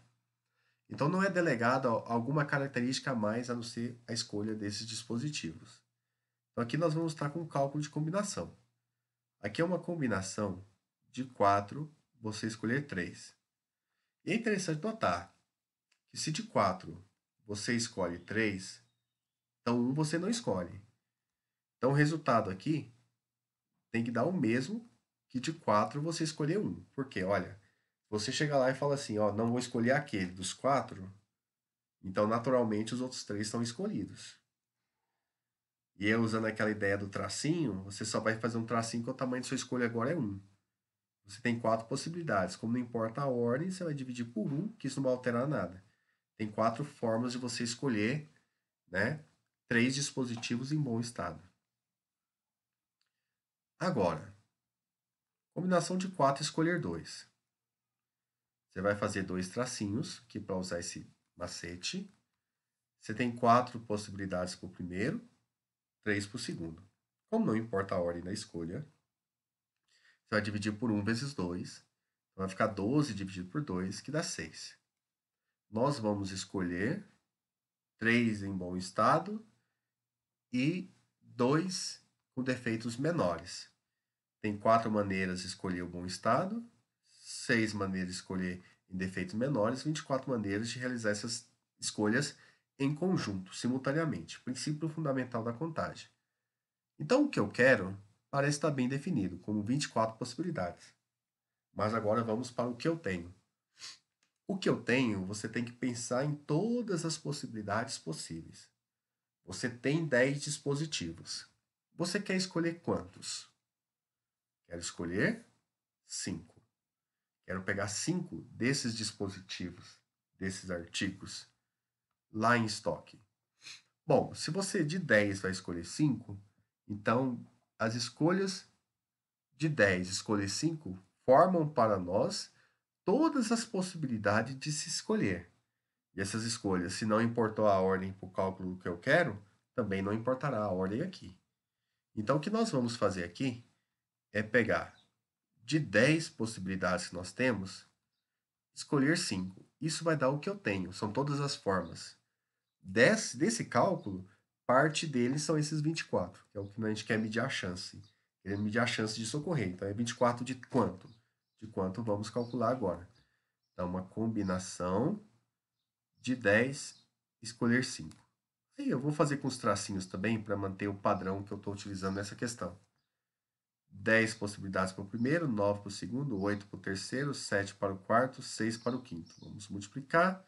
Então não é delegada alguma característica a mais a não ser a escolha desses dispositivos. Então aqui nós vamos estar com o cálculo de combinação. Aqui é uma combinação de 4, você escolher 3. E é interessante notar que se de 4 você escolhe 3, então 1 você não escolhe. Então o resultado aqui tem que dar o mesmo que de 4 você escolher 1. Porque, olha, você chega lá e fala assim, ó, não vou escolher aquele dos 4, então naturalmente os outros 3 estão escolhidos. E eu usando aquela ideia do tracinho, você só vai fazer um tracinho que o tamanho de sua escolha agora é 1. Você tem 4 possibilidades. Como não importa a ordem, você vai dividir por 1, que isso não vai alterar nada. Tem 4 formas de você escolher, né, 3 dispositivos em bom estado. Agora, combinação de 4 escolher 2. Você vai fazer 2 tracinhos, que para usar esse macete, você tem 4 possibilidades para o primeiro, 3 para o segundo. Como não importa a ordem da escolha, você vai dividir por 1 vezes 2. Então vai ficar 12 dividido por 2, que dá 6. Nós vamos escolher 3 em bom estado e 2 com defeitos menores. Tem 4 maneiras de escolher o bom estado, 6 maneiras de escolher em defeitos menores, 24 maneiras de realizar essas escolhas em conjunto, simultaneamente. Princípio fundamental da contagem. Então, o que eu quero parece estar bem definido, como 24 possibilidades. Mas agora vamos para o que eu tenho. O que eu tenho, você tem que pensar em todas as possibilidades possíveis. Você tem 10 dispositivos. Você quer escolher quantos? Quero escolher 5. Quero pegar 5 desses dispositivos, desses artigos, lá em estoque. Bom, se você de 10 vai escolher 5, então as escolhas de 10 escolher 5 formam para nós todas as possibilidades de se escolher. E essas escolhas, se não importou a ordem para o cálculo que eu quero, também não importará a ordem aqui. Então, o que nós vamos fazer aqui é pegar de 10 possibilidades que nós temos, escolher 5. Isso vai dar o que eu tenho, são todas as formas. Desse cálculo, parte deles são esses 24, que é o que a gente quer medir a chance. Queremos medir a chance de socorrer. Então, é 24 de quanto? De quanto vamos calcular agora. Então, uma combinação de 10, escolher 5. Aí eu vou fazer com os tracinhos também, para manter o padrão que eu estou utilizando nessa questão. 10 possibilidades para o primeiro, 9 para o segundo, 8 para o terceiro, 7 para o quarto, 6 para o quinto. Vamos multiplicar.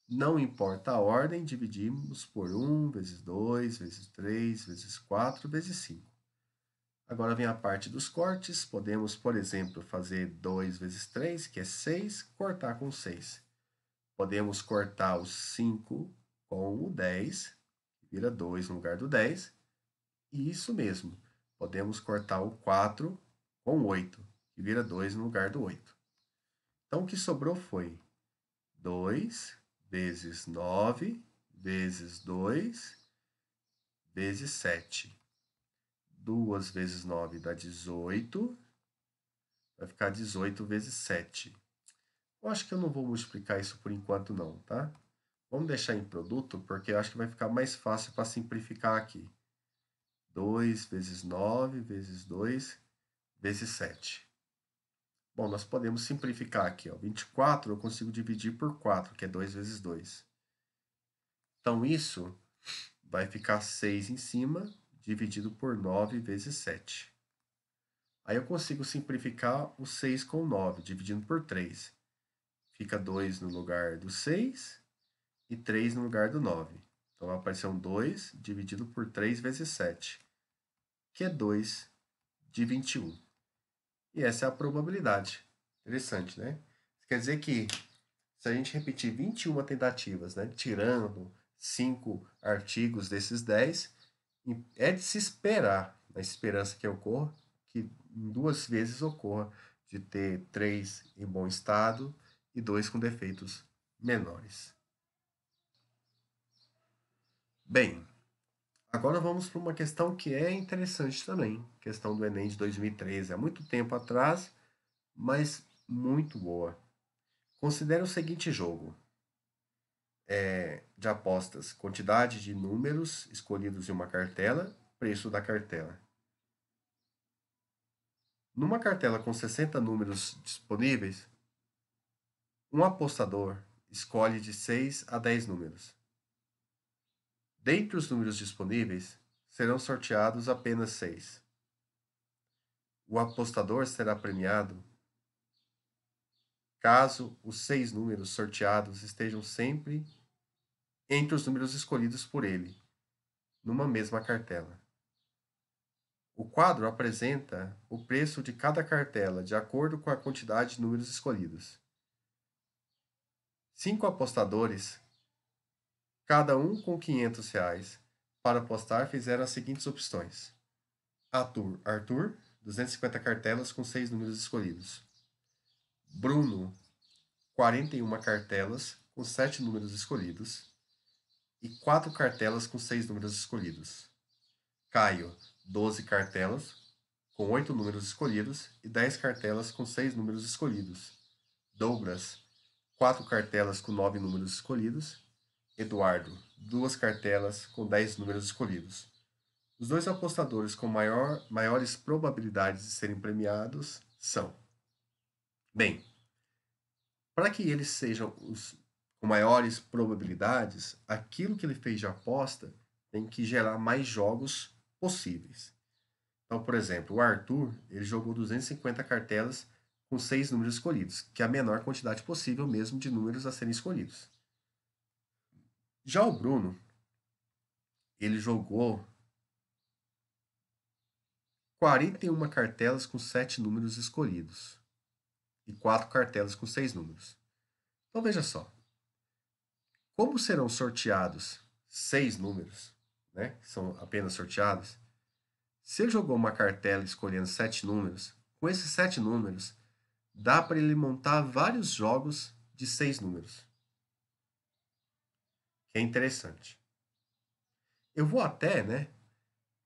Não importa a ordem, dividimos por 1, vezes 2, vezes 3, vezes 4, vezes 5. Agora vem a parte dos cortes. Podemos, por exemplo, fazer 2 vezes 3, que é 6, cortar com 6. Podemos cortar o 5 com o 10, que vira 2 no lugar do 10. E isso mesmo, podemos cortar o 4 com 8, que vira 2 no lugar do 8. Então, o que sobrou foi 2 vezes 9 vezes 2 vezes 7. 2 vezes 9 dá 18. Vai ficar 18 vezes 7. Eu acho que eu não vou multiplicar isso por enquanto não, tá? Vamos deixar em produto, porque eu acho que vai ficar mais fácil para simplificar aqui. 2 vezes 9 vezes 2 vezes 7. Bom, nós podemos simplificar aqui. Ó. 24 eu consigo dividir por 4, que é 2 vezes 2. Então, isso vai ficar 6 em cima, dividido por 9 vezes 7. Aí eu consigo simplificar o 6 com 9, dividindo por 3. Fica 2 no lugar do 6 e 3 no lugar do 9. Então vai aparecer um 2 dividido por 3 vezes 7, que é 2 de 21. E essa é a probabilidade. Interessante, né? Quer dizer que se a gente repetir 21 tentativas, né, tirando 5 artigos desses 10, é de se esperar, na esperança que ocorra, que 2 vezes ocorra de ter 3 em bom estado e 2 com defeitos menores. Bem, agora vamos para uma questão que é interessante também, questão do Enem de 2013, há muito tempo atrás, mas muito boa. Considere o seguinte jogo de apostas: quantidade de números escolhidos em uma cartela, preço da cartela. Numa cartela com 60 números disponíveis, um apostador escolhe de 6 a 10 números. Dentre os números disponíveis, serão sorteados apenas 6. O apostador será premiado caso os 6 números sorteados estejam sempre entre os números escolhidos por ele, numa mesma cartela. O quadro apresenta o preço de cada cartela de acordo com a quantidade de números escolhidos. 5 apostadores, cada um com R$ 500, para apostar fizeram as seguintes opções. Arthur, 250 cartelas com 6 números escolhidos. Bruno, 41 cartelas com 7 números escolhidos. E 4 cartelas com 6 números escolhidos. Caio, 12 cartelas com 8 números escolhidos e 10 cartelas com 6 números escolhidos. Douglas, 4 cartelas com 9 números escolhidos. Eduardo, 2 cartelas com 10 números escolhidos. Os 2 apostadores com maiores probabilidades de serem premiados são... Bem, para que eles sejam os com maiores probabilidades, aquilo que ele fez de aposta tem que gerar mais jogos possíveis. Então, por exemplo, o Arthur, ele jogou 250 cartelas com 6 números escolhidos, que é a menor quantidade possível mesmo de números a serem escolhidos. Já o Bruno, ele jogou 41 cartelas com 7 números escolhidos e 4 cartelas com 6 números. Então veja só, como serão sorteados 6 números, né, que são apenas sorteados, se ele jogou uma cartela escolhendo 7 números, com esses 7 números, dá para ele montar vários jogos de 6 números. Que é interessante. Eu vou até, né,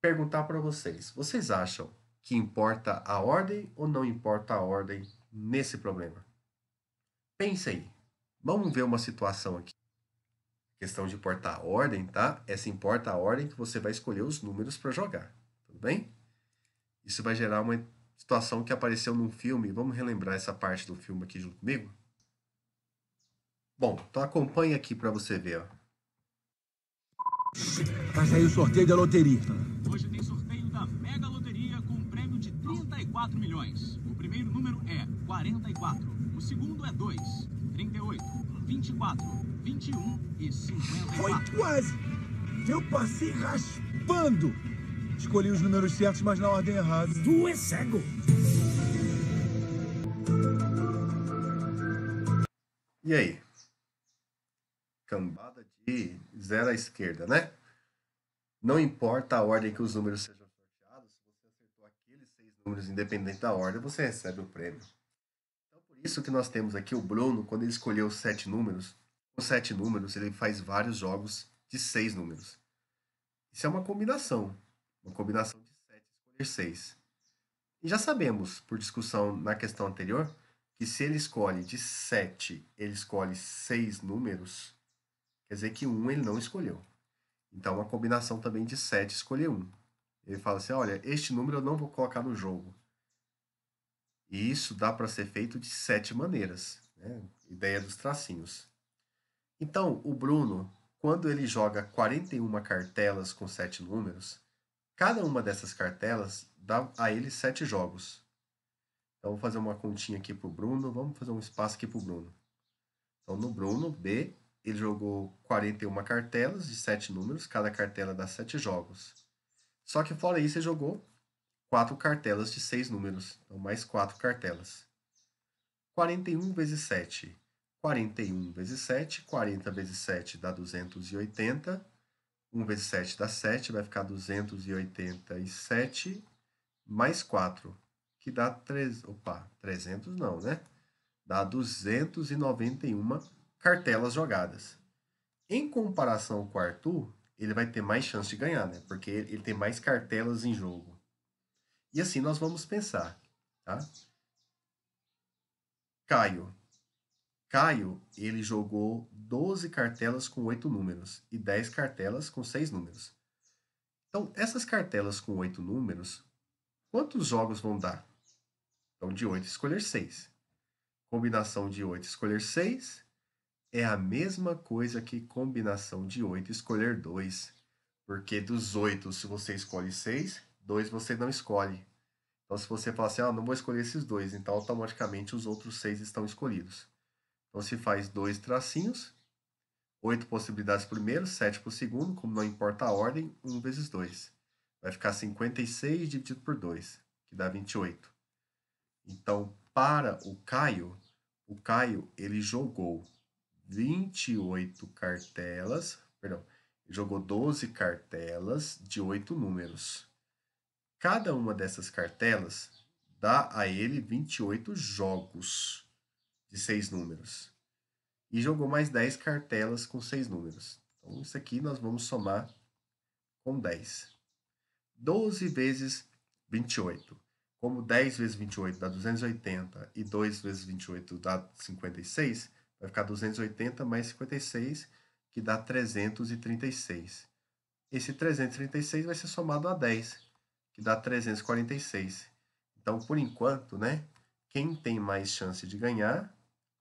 perguntar para vocês. Vocês acham que importa a ordem ou não importa a ordem nesse problema? Pense aí. Vamos ver uma situação aqui. Questão de importar a ordem, tá? Essa importa a ordem que você vai escolher os números para jogar. Tudo bem? Isso vai gerar uma situação que apareceu num filme. Vamos relembrar essa parte do filme aqui junto comigo? Bom, então acompanhe aqui para você ver. Ó. Vai sair o sorteio da loteria. Hoje tem sorteio da Mega Loteria com um prêmio de 34 milhões. O primeiro número é 44. O segundo é 2, 38, 24, 21 e 54. Foi quase. Eu passei raspando. Escolhi os números certos, mas na ordem errada. Tu é cego. E aí? Cambada de 0 à esquerda, né? Não importa a ordem que os números sejam sorteados, se você acertou aqueles 6 números independente da ordem, você recebe o prêmio. Então, por isso que nós temos aqui o Bruno, quando ele escolheu 7 números, com 7 números ele faz vários jogos de 6 números. Isso é uma combinação de 7 escolher 6. E já sabemos, por discussão na questão anterior, que se ele escolhe de 7, ele escolhe 6 números, quer dizer que 1 ele não escolheu. Então, uma combinação também de 7 escolher 1. Ele fala assim, olha, este número eu não vou colocar no jogo. E isso dá para ser feito de 7 maneiras, né? Ideia dos tracinhos. Então, o Bruno, quando ele joga 41 cartelas com 7 números, cada uma dessas cartelas dá a ele 7 jogos. Então, vou fazer uma continha aqui para o Bruno. Vamos fazer um espaço aqui para o Bruno. Então, no Bruno, B, ele jogou 41 cartelas de 7 números. Cada cartela dá 7 jogos. Só que fora isso, ele jogou 4 cartelas de 6 números. Então, mais 4 cartelas. 41 vezes 7. 41 vezes 7. 40 vezes 7 dá 280. 1 vezes 7 dá 7. Vai ficar 287 mais 4. Que dá 300 não, né? Dá 291 cartelas jogadas. Em comparação com o Arthur, ele vai ter mais chance de ganhar, né? Porque ele tem mais cartelas em jogo. E assim nós vamos pensar, tá? Caio, ele jogou 12 cartelas com 8 números e 10 cartelas com 6 números. Então, essas cartelas com 8 números, quantos jogos vão dar? Então, de 8 escolher 6. Combinação de 8 escolher 6 é a mesma coisa que combinação de 8 escolher 2. Porque dos 8, se você escolhe 6, 2 você não escolhe. Então, se você falar assim, não vou escolher esses 2, então automaticamente os outros 6 estão escolhidos. Então, se faz 2 tracinhos, 8 possibilidades para o primeiro, 7 para o segundo, como não importa a ordem, 1 vezes 2. Vai ficar 56 dividido por 2, que dá 28. Então, para o Caio ele jogou 28 cartelas, perdão, ele jogou 12 cartelas de 8 números. Cada uma dessas cartelas dá a ele 28 jogos de 6 números. E jogou mais 10 cartelas com 6 números. Então, isso aqui nós vamos somar com 10. 12 vezes 28. Como 10 vezes 28 dá 280 e 2 vezes 28 dá 56, vai ficar 280 mais 56, que dá 336. Esse 336 vai ser somado a 10, que dá 346. Então, por enquanto, né, quem tem mais chance de ganhar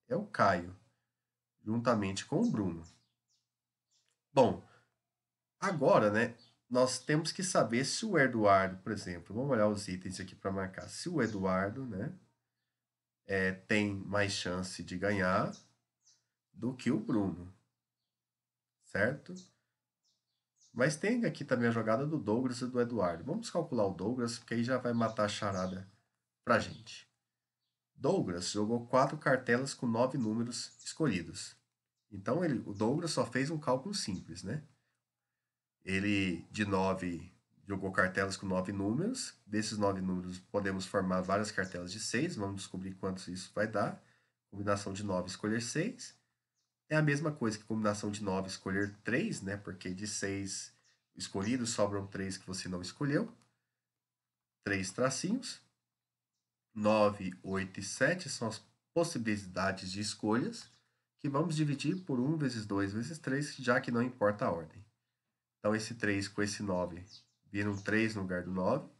é o Caio, juntamente com o Bruno. Bom, agora, né, nós temos que saber se o Eduardo, por exemplo, vamos olhar os itens aqui para marcar, se o Eduardo, né, tem mais chance de ganhar do que o Bruno, certo? Mas tem aqui também a jogada do Douglas e do Eduardo. Vamos calcular o Douglas, porque aí já vai matar a charada pra gente. Douglas jogou 4 cartelas com 9 números escolhidos. Então, o Douglas só fez um cálculo simples, né? Ele, de 9, jogou cartelas com 9 números. Desses 9 números, podemos formar várias cartelas de 6. Vamos descobrir quantos isso vai dar. Combinação de 9, escolher 6. É a mesma coisa que combinação de 9 escolher 3, né? Porque de 6 escolhidos sobram 3 que você não escolheu. 3 tracinhos. 9, 8 e 7 são as possibilidades de escolhas que vamos dividir por 1 vezes 2 vezes 3, já que não importa a ordem. Então, esse 3 com esse 9 vira um 3 no lugar do 9.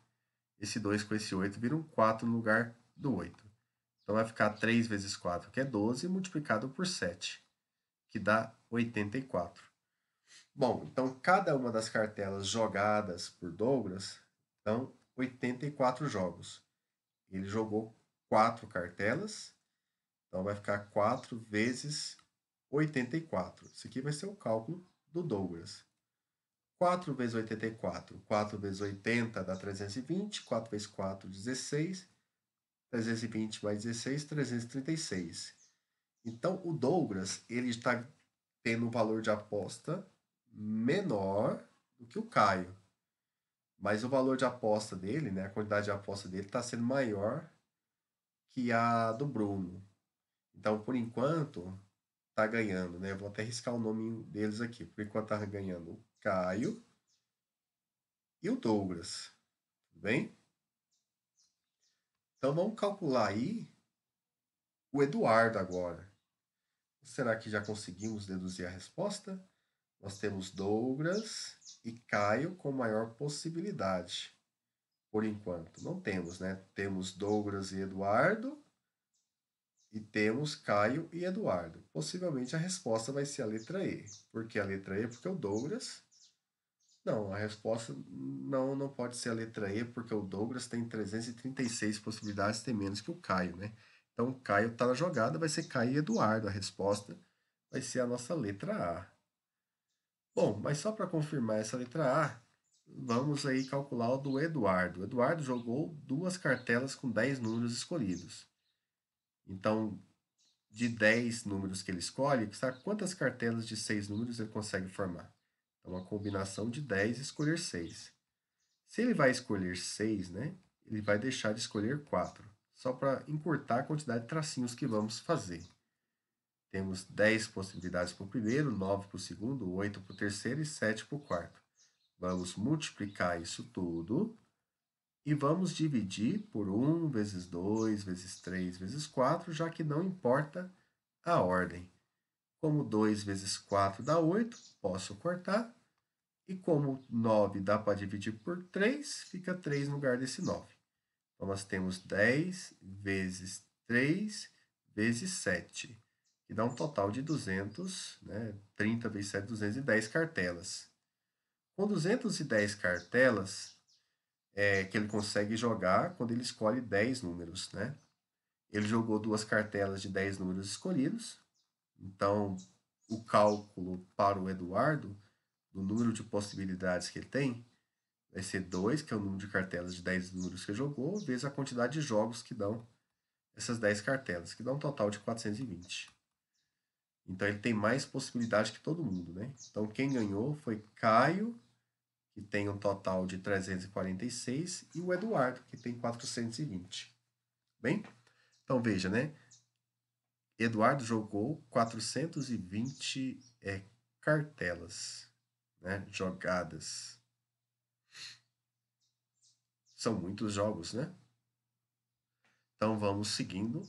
Esse 2 com esse 8 vira um 4 no lugar do 8. Então, vai ficar 3 vezes 4, que é 12, multiplicado por 7, que dá 84. Bom, então cada uma das cartelas jogadas por Douglas dão 84 jogos. Ele jogou 4 cartelas, então vai ficar 4 vezes 84. Isso aqui vai ser o cálculo do Douglas. 4 vezes 84, 4 vezes 80 dá 320, 4 vezes 4, 16, 320 mais 16, 336. Então, o Douglas, ele está tendo um valor de aposta menor do que o Caio. Mas o valor de aposta dele, né, a quantidade de aposta dele está sendo maior que a do Bruno. Então, por enquanto, está ganhando, né? Eu vou até riscar o nome deles aqui. Por enquanto está ganhando o Caio e o Douglas. Tudo bem? Então, vamos calcular aí o Eduardo agora. Será que já conseguimos deduzir a resposta? Nós temos Douglas e Caio com maior possibilidade. Por enquanto, não temos, né? Temos Douglas e Eduardo e temos Caio e Eduardo. Possivelmente a resposta vai ser a letra E. Por que a letra E? Porque o Douglas... Não, a resposta não pode ser a letra E, porque o Douglas tem 336 possibilidades, tem menos que o Caio, né? Então, o Caio está na jogada, vai ser Caio e Eduardo. A resposta vai ser a nossa letra A. Bom, mas só para confirmar essa letra A, vamos aí calcular o do Eduardo. O Eduardo jogou 2 cartelas com 10 números escolhidos. Então, de 10 números que ele escolhe, sabe quantas cartelas de 6 números ele consegue formar? Então, uma combinação de 10 e escolher 6. Se ele vai escolher 6, né, ele vai deixar de escolher 4, só para encurtar a quantidade de tracinhos que vamos fazer. Temos 10 possibilidades para o primeiro, 9 para o segundo, 8 para o terceiro e 7 para o quarto. Vamos multiplicar isso tudo e vamos dividir por 1 vezes 2 vezes 3 vezes 4, já que não importa a ordem. Como 2 vezes 4 dá 8, posso cortar. E como 9 dá para dividir por 3, fica 3 no lugar desse 9. Então, nós temos 10 vezes 3 vezes 7, que dá um total de 200, né? 30 vezes 7, 210 cartelas. Com 210 cartelas, que ele consegue jogar quando ele escolhe 10 números, né? Ele jogou 2 cartelas de 10 números escolhidos. Então, o cálculo para o Eduardo, do número de possibilidades que ele tem, vai ser 2, que é o número de cartelas de 10 números que ele jogou, vezes a quantidade de jogos que dão essas 10 cartelas, que dá um total de 420. Então, ele tem mais possibilidades que todo mundo, né? Então, quem ganhou foi Caio, que tem um total de 346, e o Eduardo, que tem 420. Bem? Então, veja, né? Eduardo jogou 420 cartelas, né? Jogadas. São muitos jogos, né? Então, vamos seguindo.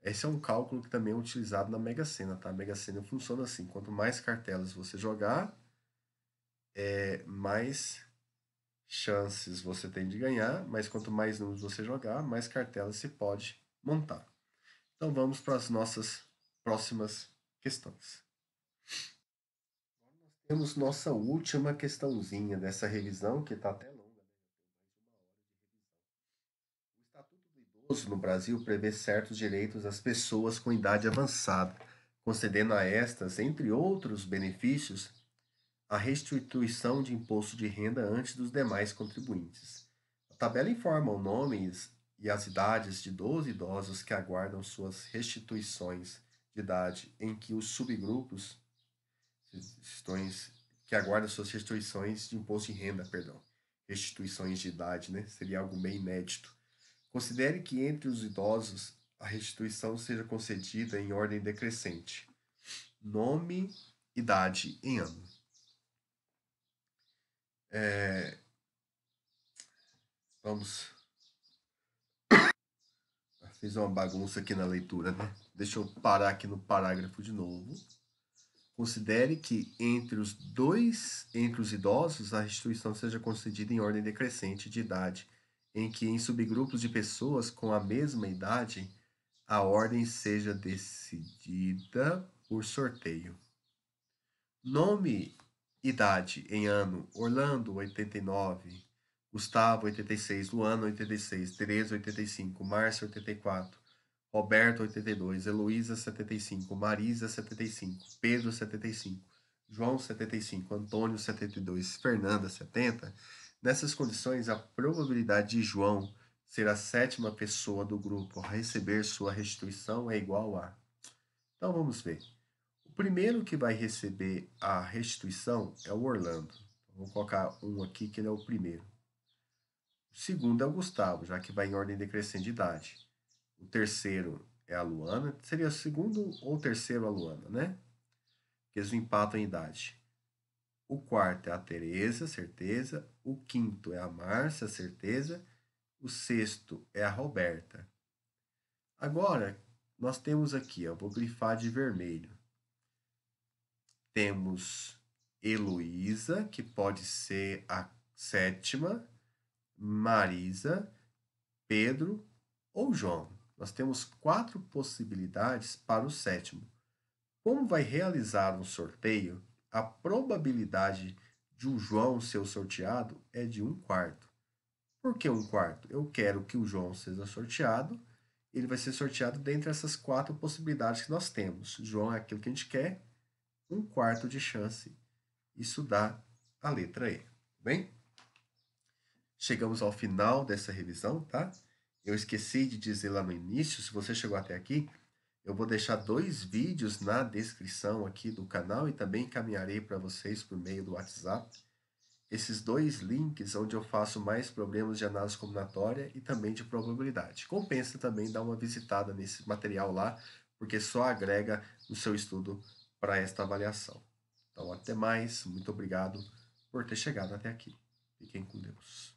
Esse é um cálculo que também é utilizado na Mega Sena, tá? A Mega Sena funciona assim. Quanto mais cartelas você jogar, mais chances você tem de ganhar, mas quanto mais números você jogar, mais cartelas você pode montar. Então vamos para as nossas próximas questões. Agora nós temos nossa última questãozinha dessa revisão, que está até longa, né? O Estatuto do Idoso no Brasil prevê certos direitos às pessoas com idade avançada, concedendo a estas, entre outros benefícios, a restituição de imposto de renda antes dos demais contribuintes. A tabela informa os nomes e as idades de 12 idosos que aguardam suas restituições de idade, em que os subgrupos que aguardam suas restituições de imposto de renda, restituições de idade, né? Seria algo bem inédito. Considere que entre os idosos a restituição seja concedida em ordem decrescente. Nome, idade em ano. Vamos. Fiz uma bagunça aqui na leitura, né? Deixa eu parar aqui no parágrafo de novo. Considere que entre os idosos, a restituição seja concedida em ordem decrescente de idade, em que em subgrupos de pessoas com a mesma idade, a ordem seja decidida por sorteio. Nome, idade em ano: Orlando, 89, Gustavo, 86, Luana, 86, Tereza, 85, Márcia, 84, Roberto, 82, Heloísa, 75, Marisa, 75, Pedro, 75, João, 75, Antônio, 72, Fernanda, 70. Nessas condições, a probabilidade de João ser a 7ª pessoa do grupo a receber sua restituição é igual a... Então, vamos ver. O primeiro que vai receber a restituição é o Orlando. Vou colocar um aqui, que ele é o primeiro. O segundo é o Gustavo, já que vai em ordem decrescente de idade. O terceiro é a Luana. Seria o segundo ou terceiro a Luana, né? Porque eles empatam em idade. O quarto é a Tereza, certeza. O quinto é a Márcia, certeza. O sexto é a Roberta. Agora, nós temos aqui, vou grifar de vermelho. Temos Heloísa, que pode ser a sétima, Marisa, Pedro ou João. Nós temos 4 possibilidades para o sétimo. Como vai realizar um sorteio, a probabilidade de o João ser sorteado é de 1/4. Por que 1/4? Eu quero que o João seja sorteado. Ele vai ser sorteado dentre essas 4 possibilidades que nós temos. João é aquilo que a gente quer, 1/4 de chance. Isso dá a letra E. Bem? Chegamos ao final dessa revisão, tá? Eu esqueci de dizer lá no início, se você chegou até aqui, eu vou deixar 2 vídeos na descrição aqui do canal e também encaminharei para vocês por meio do WhatsApp. Esses 2 links onde eu faço mais problemas de análise combinatória e também de probabilidade. Compensa também dar uma visitada nesse material lá, porque só agrega no seu estudo para esta avaliação. Então, até mais. Muito obrigado por ter chegado até aqui. Fiquem com Deus.